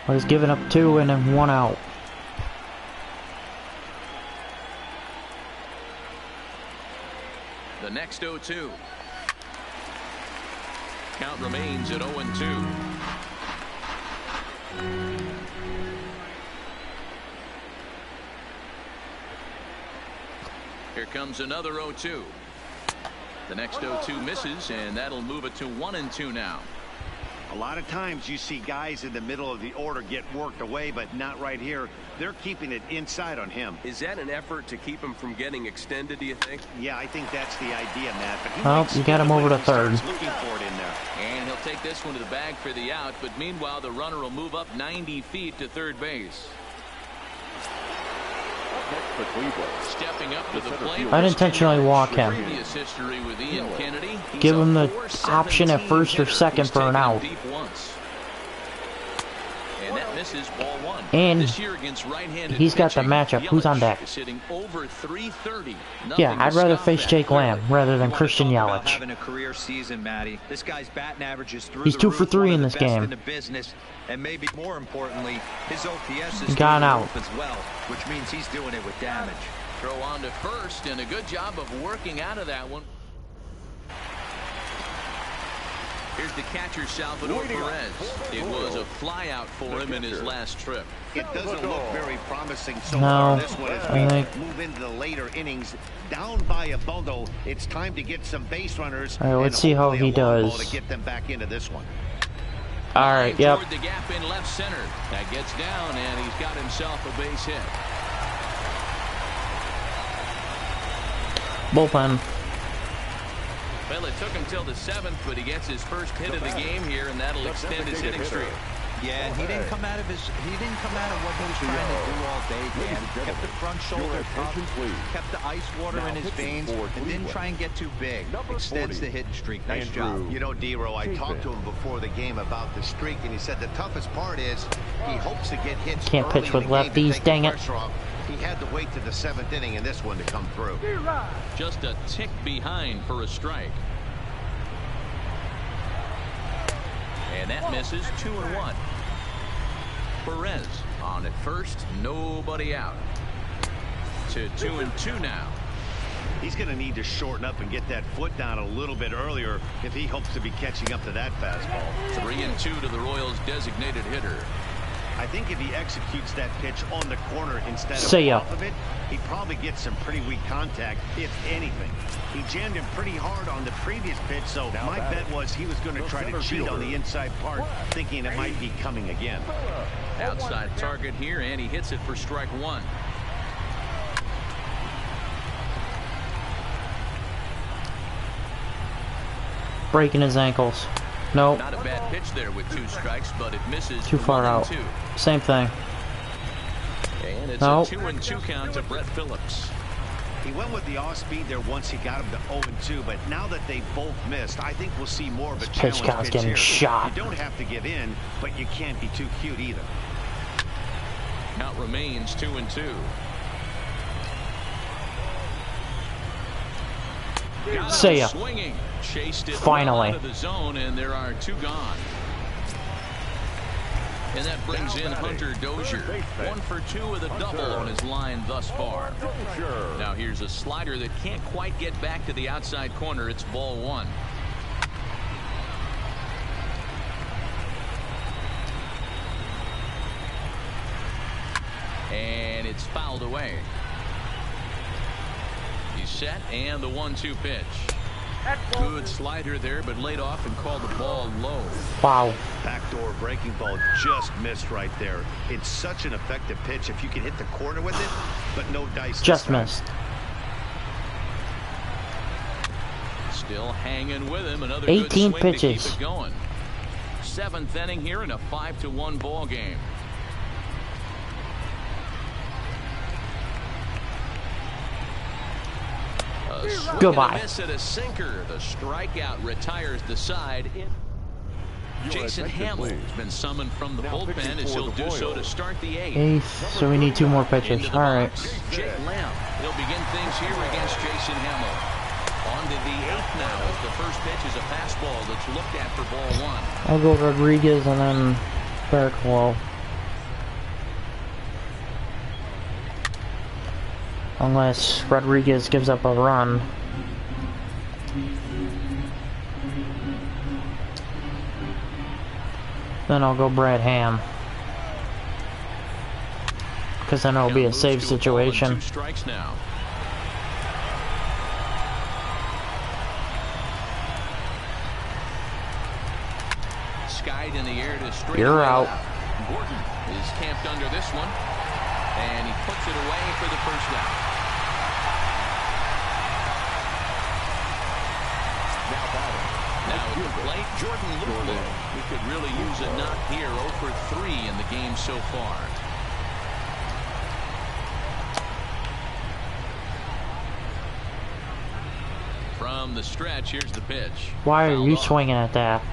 Speaker 1: Well, he's given up 2 and then 1 out.
Speaker 2: The next 0-2. Count remains at 0-2. Here comes another 0-2. The next 0-2 misses, and that'll move it to 1-2 now.
Speaker 3: A lot of times you see guys in the middle of the order get worked away, but not right here. They're keeping it inside on him.
Speaker 5: Is that an effort to keep him from getting extended, do you think?
Speaker 3: Yeah, I think that's the idea, Matt. But
Speaker 1: well, you got him over to third.
Speaker 3: Looking for it in there.
Speaker 2: And he'll take this one to the bag for the out, but meanwhile the runner will move up 90 feet to third base. Stepping up to the plate.
Speaker 1: I'd intentionally walk him.
Speaker 2: Previous history with Ian Kennedy.
Speaker 1: Give him the option at first or second for an out.
Speaker 2: And that misses ball one.
Speaker 1: And
Speaker 2: this year against right-handed
Speaker 1: he's got the
Speaker 2: pitching,
Speaker 1: matchup. Who's on deck?
Speaker 2: is hitting over 330.
Speaker 1: Yeah, I'd rather face Jake Lamb rather than Christian Yelich.
Speaker 4: Having a career season, Matty. This guy's batting average is through
Speaker 1: He's
Speaker 4: the
Speaker 1: 2 for
Speaker 4: roof,
Speaker 1: 3
Speaker 4: one
Speaker 1: in
Speaker 4: of
Speaker 1: this
Speaker 4: the best
Speaker 1: game.
Speaker 4: in the business, and maybe more importantly, his OPS is
Speaker 1: Gone
Speaker 4: through the
Speaker 1: out.
Speaker 4: roof as well, which means he's doing it with damage.
Speaker 2: Throw on to first, and a good job of working out of that one. Here's the catcher, Salvador Perez. It was a flyout for him in his last trip.
Speaker 3: It doesn't look very promising so
Speaker 1: No,
Speaker 3: far. This one as
Speaker 1: I
Speaker 3: we
Speaker 1: think-
Speaker 3: move into the later innings. Down by a bundle, it's time to get some base runners.
Speaker 1: All right, let's
Speaker 3: and
Speaker 1: see how
Speaker 3: hopefully
Speaker 1: he
Speaker 3: a long ball
Speaker 1: does.
Speaker 3: to get them back into this one.
Speaker 1: All right, yep.
Speaker 2: Toward the gap in left center. That gets down, and he's got himself a base hit.
Speaker 1: Bullpen.
Speaker 2: Well, it took him till the 7th, but he gets his first hit of the game here, and that'll extend his hitting streak.
Speaker 4: Yeah, and he didn't come out of what he was trying to do all day, Dan. Kept the front shoulder up, kept the ice water in his veins, and didn't try and get too big. Extends the hitting streak. Nice job.
Speaker 3: You know, D-Row, I talked to him before the game about the streak, and he said the toughest part is he hopes to get hits.
Speaker 1: Can't
Speaker 3: early
Speaker 1: pitch
Speaker 3: in
Speaker 1: with
Speaker 3: the game to
Speaker 1: lefties,
Speaker 3: take the
Speaker 1: dang it.
Speaker 3: pressure off. He had to wait to the 7th inning in this one to come through.
Speaker 2: Just a tick behind for a strike. And that misses 2-1. Perez on at first, nobody out. To 2-2 now.
Speaker 3: He's going to need to shorten up and get that foot down a little bit earlier if he hopes to be catching up to that fastball.
Speaker 2: 3-2 to the Royals' designated hitter.
Speaker 3: I think if he executes that pitch on the corner instead
Speaker 1: See ya.
Speaker 3: of off of it, he probably gets some pretty weak contact, if anything. He jammed him pretty hard on the previous pitch, so my bet was he was going to try to cheat on the inside part, thinking it might be coming again.
Speaker 2: Outside target here, and he hits it for strike one.
Speaker 1: Breaking his ankles. Nope.
Speaker 2: Not a bad pitch there with 2 strikes, but it misses.
Speaker 1: Too far out.
Speaker 2: 1-2.
Speaker 1: Same thing.
Speaker 2: And it's
Speaker 1: Nope.
Speaker 2: a 2-2 count to Brett Phillips.
Speaker 3: He went with the off-speed there once he got him to 0-2, but now that they both missed, I think we'll see more of a
Speaker 1: Pitch
Speaker 3: challenge
Speaker 1: count's
Speaker 3: pitch
Speaker 1: getting
Speaker 3: here.
Speaker 1: shot.
Speaker 3: You don't have to give in, but you can't be too cute either.
Speaker 2: Count remains 2-2. Got
Speaker 1: See
Speaker 2: him
Speaker 1: ya.
Speaker 2: swinging. Chased it
Speaker 1: Finally.
Speaker 2: well out of the zone, and there are 2 gone. And that brings in Hunter Dozier. 1 for 2 with a double on his line thus far. Now here's a slider that can't quite get back to the outside corner. It's ball 1. And it's fouled away. He's set, and the 1-2 pitch. Good slider there, but laid off and called the ball low.
Speaker 1: Wow.
Speaker 3: Backdoor breaking ball just missed right there. It's such an effective pitch if you can hit the corner with it, but no dice.
Speaker 1: Just
Speaker 3: this time.
Speaker 1: missed.
Speaker 2: Still hanging with him. Another
Speaker 1: 18
Speaker 2: good swing
Speaker 1: pitches.
Speaker 2: to keep it going. 7th inning here in a 5-1 ball game.
Speaker 1: Goodbye.
Speaker 2: Miss at a sinker. The strikeout retires the side. Jason Hamill has been summoned from the bullpen as he'll do so to start the 8th.
Speaker 1: 8th, so we need 2 more pitches. All right.
Speaker 2: Jake Lamb. He'll begin things here against Jason Hamill. On to the 8th now as the first pitch is a fastball that's looked at for ball 1.
Speaker 1: I'll go Rodriguez and then Barrichello. Unless Rodriguez gives up a run. Then I'll go Brad Ham. Because then it'll be a safe situation.
Speaker 2: 2 strikes now. Skied in the air to straight.
Speaker 1: You're out.
Speaker 2: Gordon is camped under this one, and he puts it away for the first out. Now at the plate, Jordan Luplow. He could really use a knock here. 0 for 3 in the game so far. from the stretch. Here's the pitch.
Speaker 1: Why are you
Speaker 2: Fouled off.
Speaker 1: swinging at that?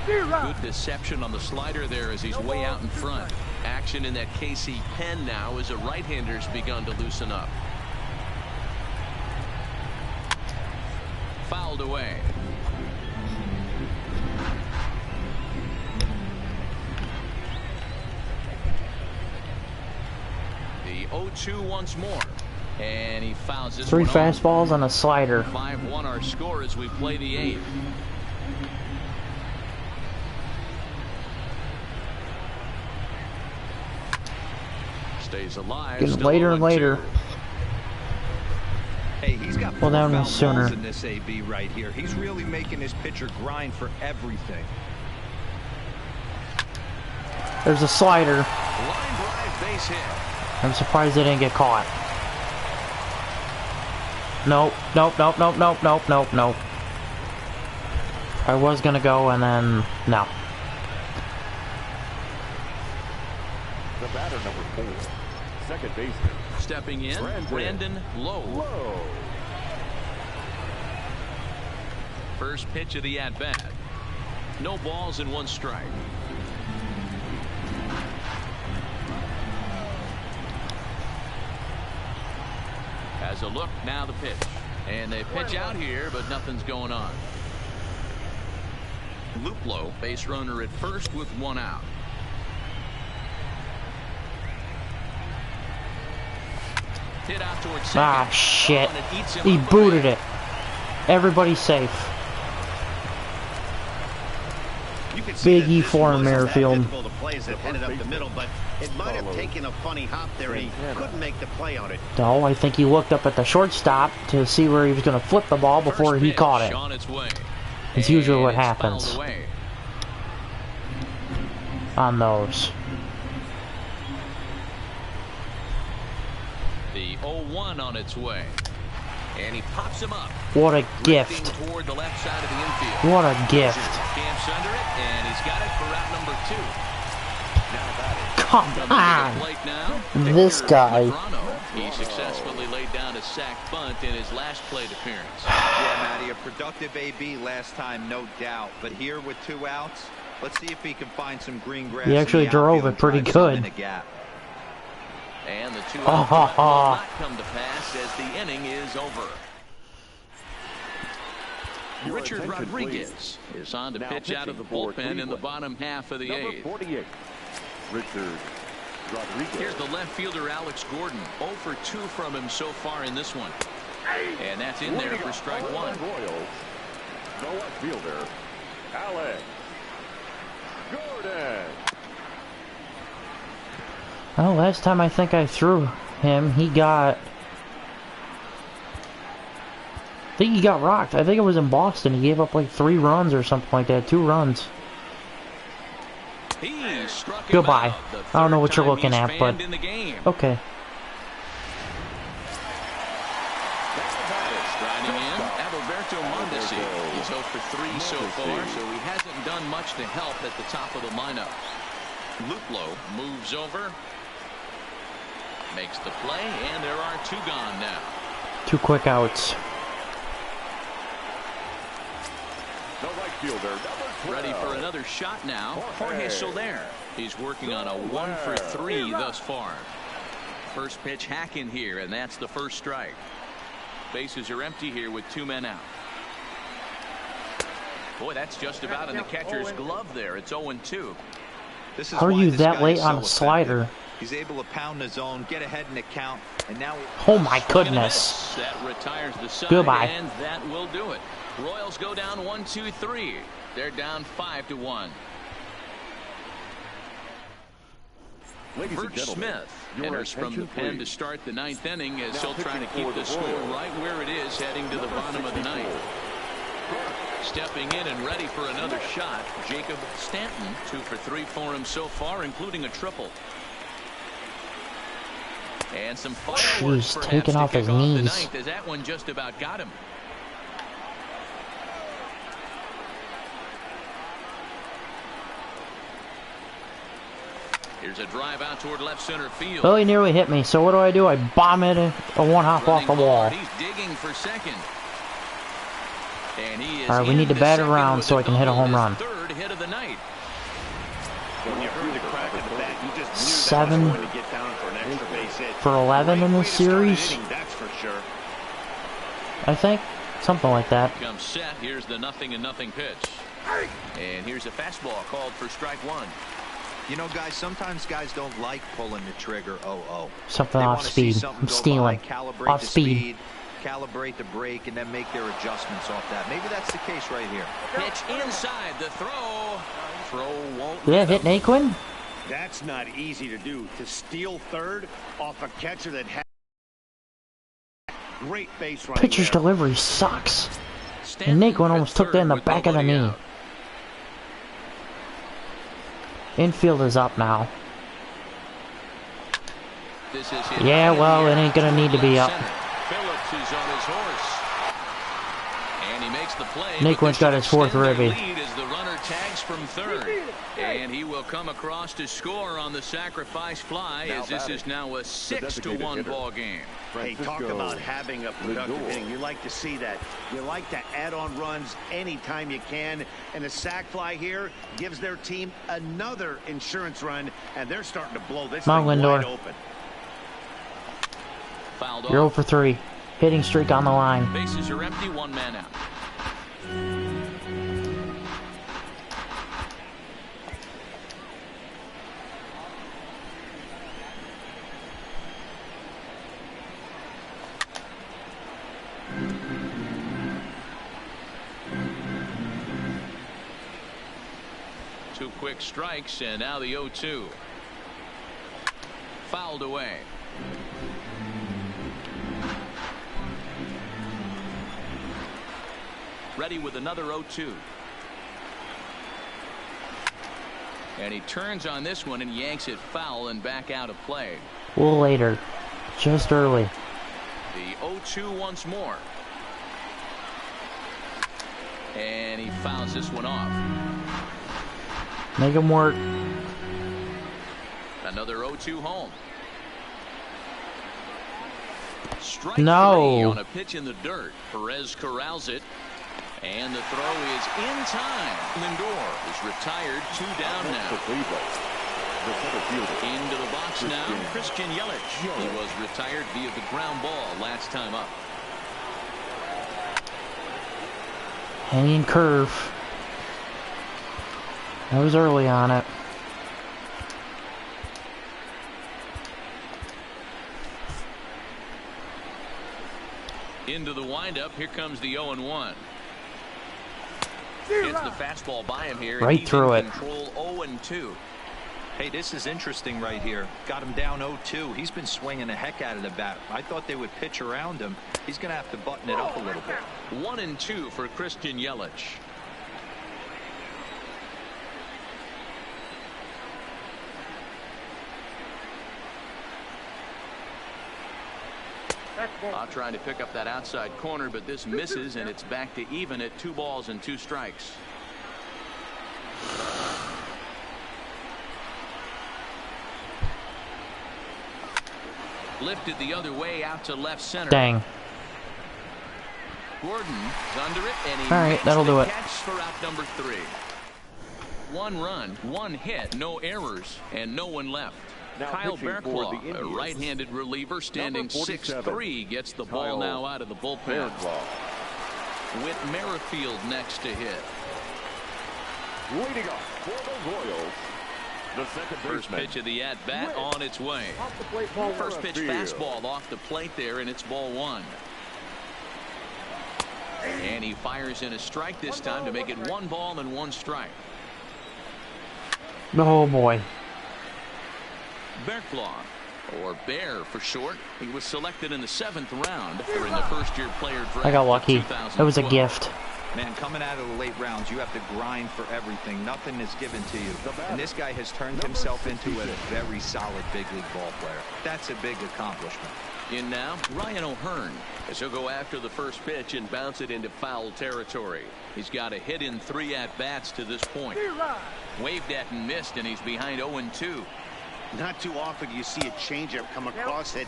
Speaker 2: Good deception on the slider there as he's way out in front. Action in that KC pen now as a right-hander's begun to loosen up. Fouled away. The 0-2 once more. And he fouls this
Speaker 1: 3
Speaker 2: one
Speaker 1: fastballs and a slider.
Speaker 2: 5-1 our score as we play the 8th. Stays alive.
Speaker 1: Getting later and later.
Speaker 4: Hey, he's got
Speaker 1: Well, that
Speaker 4: foul
Speaker 1: was sooner.
Speaker 4: balls in this AB right here. He's really making his pitcher grind for everything.
Speaker 1: There's a slider.
Speaker 2: Line drive base hit.
Speaker 1: I'm surprised they didn't get caught. Nope, nope, nope, nope, nope, nope, nope, nope. I was gonna go and then no.
Speaker 5: The batter, number 4, second baseman.
Speaker 2: Stepping in, Brandon Lowe. First pitch of the at-bat. No balls and 1 strike. Has a look, now the pitch. And they pitch out here, but nothing's going on. Luplow, base runner at first with 1 out. Hit out towards second.
Speaker 1: Ah, shit.
Speaker 2: Oh, and it eats him
Speaker 1: He
Speaker 2: up
Speaker 1: booted
Speaker 2: away.
Speaker 1: it. Everybody's safe. Big E for him, Merrifield.
Speaker 3: The plays that headed up the middle, but it might have taken a funny hop there, and he couldn't make the play on it.
Speaker 1: No, I think he looked up at the shortstop to see where he was going to flip the ball before
Speaker 2: First
Speaker 1: he
Speaker 2: pitch
Speaker 1: caught it.
Speaker 2: on its way.
Speaker 1: It's usually what
Speaker 2: And it's
Speaker 1: happens
Speaker 2: fouled away.
Speaker 1: on those.
Speaker 2: The 0-1 on its way. And he pops him up.
Speaker 1: What a
Speaker 2: Drifting
Speaker 1: gift.
Speaker 2: toward the left side of the infield.
Speaker 1: What a gift.
Speaker 2: Camps under it, and he's got it for route number 2. Now batting.
Speaker 1: Come
Speaker 2: Coming to the
Speaker 1: on.
Speaker 2: plate now,
Speaker 1: This
Speaker 2: Victor
Speaker 1: guy.
Speaker 2: Medrano. He successfully laid down a sac bunt in his last plate appearance.
Speaker 4: Yeah, Matty, a productive AB last time, no doubt. But here with 2 outs, let's see if he can find some green grass.
Speaker 1: He actually
Speaker 4: in the
Speaker 1: drove
Speaker 4: outfield
Speaker 1: it pretty
Speaker 4: and drive some
Speaker 1: good.
Speaker 4: in the gap.
Speaker 2: And the 2
Speaker 1: Oh,
Speaker 2: out
Speaker 1: ha,
Speaker 2: front will
Speaker 1: ha.
Speaker 2: not come to pass as the inning is over. Richard Rodriguez is on to
Speaker 5: Now
Speaker 2: pitch out of the
Speaker 5: pitching for
Speaker 2: bullpen in the
Speaker 5: Cleveland.
Speaker 2: bottom half of the
Speaker 5: Number
Speaker 2: 8th.
Speaker 5: 48, Richard Rodriguez.
Speaker 2: Here's the left fielder Alex Gordon. 0 for 2 from him so far in this one. And that's in there for strike 1.
Speaker 5: Royals, the left fielder, Alex Gordon.
Speaker 1: Well, last time I think I threw him, he got... I think he got rocked. I think it was in Boston. He gave up like 3 runs or something like that. 2 runs.
Speaker 2: He struck him
Speaker 1: Goodbye.
Speaker 2: out the
Speaker 1: I don't know
Speaker 2: third
Speaker 1: what you're
Speaker 2: time
Speaker 1: looking
Speaker 2: he's
Speaker 1: at, but...
Speaker 2: fanned in the game.
Speaker 1: Okay.
Speaker 2: Striding in, Adalberto Mondesi. He's 0 for 3 so far, so he hasn't done much to help at the top of the lineup. Luplow moves over, makes the play, and there are 2 gone now.
Speaker 1: 2 quick outs.
Speaker 5: The right fielder, number 12.
Speaker 2: Ready for another shot now. Jorge Soler. He's working on a 1 for 3 thus far. First pitch hack in here, and that's the first strike. Bases are empty here with 2 men out. Boy, that's just about in the catcher's glove there. It's 0-2.
Speaker 4: This is
Speaker 1: How are
Speaker 4: why
Speaker 1: you
Speaker 4: this
Speaker 1: that
Speaker 4: guy
Speaker 1: late
Speaker 4: is
Speaker 1: on
Speaker 4: so
Speaker 1: a slider?
Speaker 4: effective. He's able to pound the zone, get ahead in the count, and now...
Speaker 1: Oh my
Speaker 2: Swing and a
Speaker 1: goodness.
Speaker 2: miss. That retires the side,
Speaker 1: Goodbye.
Speaker 2: and that will do it. Royals go down 1-2-3. They're down 5-1.
Speaker 5: Ladies and
Speaker 2: Bert
Speaker 5: gentlemen,
Speaker 2: Smith
Speaker 5: your
Speaker 2: enters from the
Speaker 5: attention,
Speaker 2: pen to
Speaker 5: please.
Speaker 2: start the 9th inning as
Speaker 5: Now
Speaker 2: he'll try to
Speaker 5: pitching
Speaker 2: keep
Speaker 5: for
Speaker 2: the
Speaker 5: the
Speaker 2: score
Speaker 5: Royals.
Speaker 2: right where it is heading to the
Speaker 5: Number
Speaker 2: bottom of the
Speaker 5: 64.
Speaker 2: 9th. Stepping in and ready for another shot, Jacob Stanton. 2 for 3 for him so far, including a triple. And some fireworks
Speaker 1: Jeez,
Speaker 2: perhaps
Speaker 1: taking
Speaker 2: to
Speaker 1: off
Speaker 2: kick
Speaker 1: his
Speaker 2: off the
Speaker 1: knees.
Speaker 2: 9th, as that one just about got him. Here's a drive out toward left center field.
Speaker 1: Well, he nearly hit me, so what do? I bomb it a one hop off the wall.
Speaker 2: He's digging for second. And he is
Speaker 1: all right, we need to bat around so I can hit a home run.
Speaker 2: Third hit of the night.
Speaker 3: When you heard the crack of the bat, you just knew
Speaker 1: 7
Speaker 3: that was going to get down for an extra base hit.
Speaker 1: for 11 in this series.
Speaker 3: Inning, that's for sure.
Speaker 1: I think something like that.
Speaker 2: Comes set. Here's the 0-0 pitch. And here's a fastball called for strike one.
Speaker 4: You know, guys, sometimes guys don't like pulling the trigger 0-0.
Speaker 1: Something
Speaker 4: They
Speaker 1: off
Speaker 4: wanna see
Speaker 1: speed.
Speaker 4: something
Speaker 1: I'm
Speaker 4: go
Speaker 1: stealing.
Speaker 4: by, calibrate
Speaker 1: Off
Speaker 4: the
Speaker 1: speed.
Speaker 4: Calibrate the brake, and then make their adjustments off that. Maybe that's the case right here.
Speaker 2: Pitch inside the throw. Throw won't.
Speaker 1: Did that hit Naquin?
Speaker 3: That's not easy to do. To steal third off a catcher that had great base running.
Speaker 1: Pitcher's
Speaker 3: there.
Speaker 1: delivery sucks. And Naquin almost took that in the back of the knee. Infield is up now. Yeah, well, it ain't gonna need to be up.
Speaker 2: Phillips is on his horse. And he makes the play.
Speaker 1: Naquin's got his fourth ribby.
Speaker 2: Lead as the runner tags from third. And he will come across to score on the sacrifice fly, as this is now a 6-1 ball game.
Speaker 3: Hey, talk about having a productive inning. You like to see that. You like to add on runs anytime you can. And the sac fly here gives their team another insurance run, and they're starting to blow this thing wide open.
Speaker 2: Fouled
Speaker 1: You're 0
Speaker 2: off.
Speaker 1: for 3. Hitting streak on the line.
Speaker 2: Bases are empty, one man out. Two quick strikes, and now the 0-2. Fouled away. Ready with another 0-2. And he turns on this one and yanks it foul and back out of play.
Speaker 1: A little later. Just early.
Speaker 2: The 0-2 once more. And he fouls this one off.
Speaker 1: Make him work.
Speaker 2: Another 0-2 home. Strike
Speaker 1: No.
Speaker 2: 3 on a pitch in the dirt. Perez corrals it. And the throw is in time. Lindor is retired. 2 down now. Into the box now. Christian Yelich. He was retired via the ground ball last time up.
Speaker 1: Hanging curve. I was early on it.
Speaker 2: Into the windup. Here comes the 0-1. Gets the fastball by him here.
Speaker 1: Right through it.
Speaker 2: Control 0-2.
Speaker 4: Hey, this is interesting right here. Got him down 0-2. He's been swinging the heck out of the bat. I thought they would pitch around him. He's going to have to button it up a little bit.
Speaker 2: 1-2 for Christian Yelich. Trying to pick up that outside corner, but this misses, and it's back to even at 2 balls and 2 strikes. Lifted the other way out to left center.
Speaker 1: Dang.
Speaker 2: Gordon's under it, and he
Speaker 1: all right, that'll do it.
Speaker 2: catch for out number 3. 1 run, 1 hit, no errors, and no one left.
Speaker 5: Now
Speaker 2: Kyle Barklaw, a right-handed reliever, standing 6'3", gets the ball now out of the bullpen. With Merrifield next to hit.
Speaker 5: Leading off for the Royals, the second
Speaker 2: First
Speaker 5: baseman.
Speaker 2: pitch of the at-bat on its way. First pitch fastball off the plate there, and it's ball 1. And he fires in a strike this time to make it 1 ball and 1 strike.
Speaker 1: Oh boy.
Speaker 2: Barklaw, or Bear for short. He was selected in the 7th round during the first-year player draft.
Speaker 1: I got lucky. That was a gift.
Speaker 4: Man, coming out of the late rounds, you have to grind for everything. Nothing is given to you. And this guy has turned himself into a very solid big league ball player. That's a big accomplishment.
Speaker 2: In now, Ryan O'Hearn, as he'll go after the first pitch and bounce it into foul territory. He's got a hit in 3 at-bats to this point. Waved at and missed, and he's behind 0-2.
Speaker 3: Not too often do you see a changeup come across at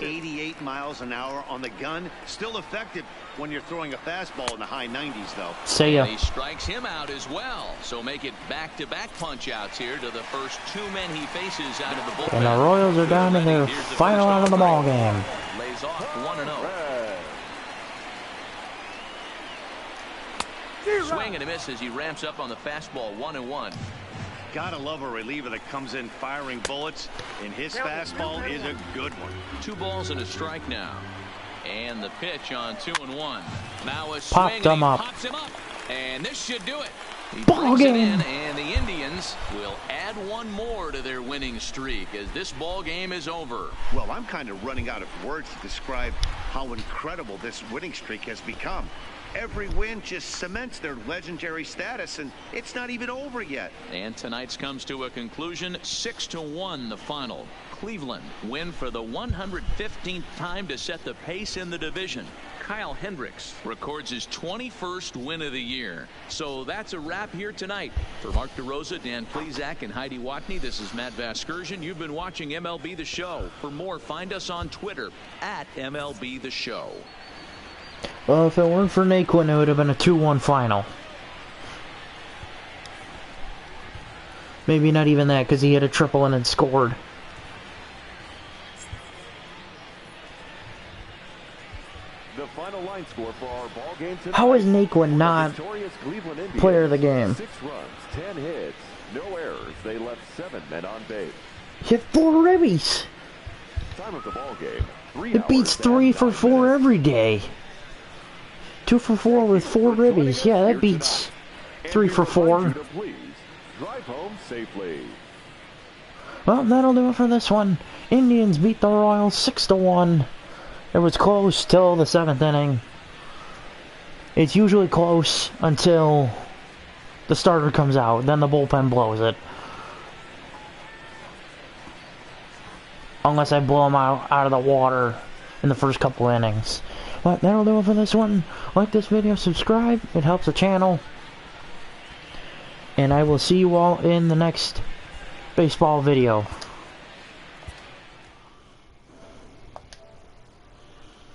Speaker 3: 88 miles an hour on the gun. Still effective when you're throwing a fastball in the high 90s, though.
Speaker 1: See ya.
Speaker 2: And he strikes him out as well. So make it back-to-back punch-outs here to the first two men he faces out of the bullpen.
Speaker 1: And the Royals are down to their final out of the ball game.
Speaker 2: Lays off 1-0. Swing and a miss as he ramps up on the fastball. 1-1.
Speaker 3: Gotta love a reliever that comes in firing bullets, and his fastball is a good one.
Speaker 2: 2 balls and a strike now. And the pitch on 2-1. Now a swing,
Speaker 1: Popped him up.
Speaker 2: Pops him up. And this should do it. He
Speaker 1: Ball
Speaker 2: brings it
Speaker 1: game.
Speaker 2: in, and the Indians will add one more to their winning streak as this ball game is over.
Speaker 3: Well, I'm kind of running out of words to describe how incredible this winning streak has become. Every win just cements their legendary status, and it's not even over yet.
Speaker 2: And tonight's comes to a conclusion. 6-1 the final. Cleveland win for the 115th time to set the pace in the division. Kyle Hendricks records his 21st win of the year. So that's a wrap here tonight. For Mark DeRosa, Dan Plesac, and Heidi Watney, this is Matt Vasgersian. You've been watching MLB The Show. For more, find us on Twitter at MLB The Show.
Speaker 1: Well, if it weren't for Naquin, it would have been a 2-1 final. Maybe not even that, because he hit a triple and then scored.
Speaker 5: The final line score for our ball game tonight.
Speaker 1: How is Naquin not player of the game?
Speaker 5: 6 runs, 10 hits, no errors. They left 7 men on base.
Speaker 1: Hit 4 ribbies.
Speaker 5: Time of the ball game. 3
Speaker 1: It beats 3 for 4 every day. 2 for 4 with 4 ribbies. Yeah, that beats 3 for 4.
Speaker 5: Drive home safely.
Speaker 1: Well, that'll do it for this one. Indians beat the Royals 6-1. It was close till the 7th inning. It's usually close until the starter comes out. Then the bullpen blows it. Unless I blow them out of the water in the first couple innings. But that'll do it for this one. Like this video, subscribe. It helps the channel. And I will see you all in the next baseball video.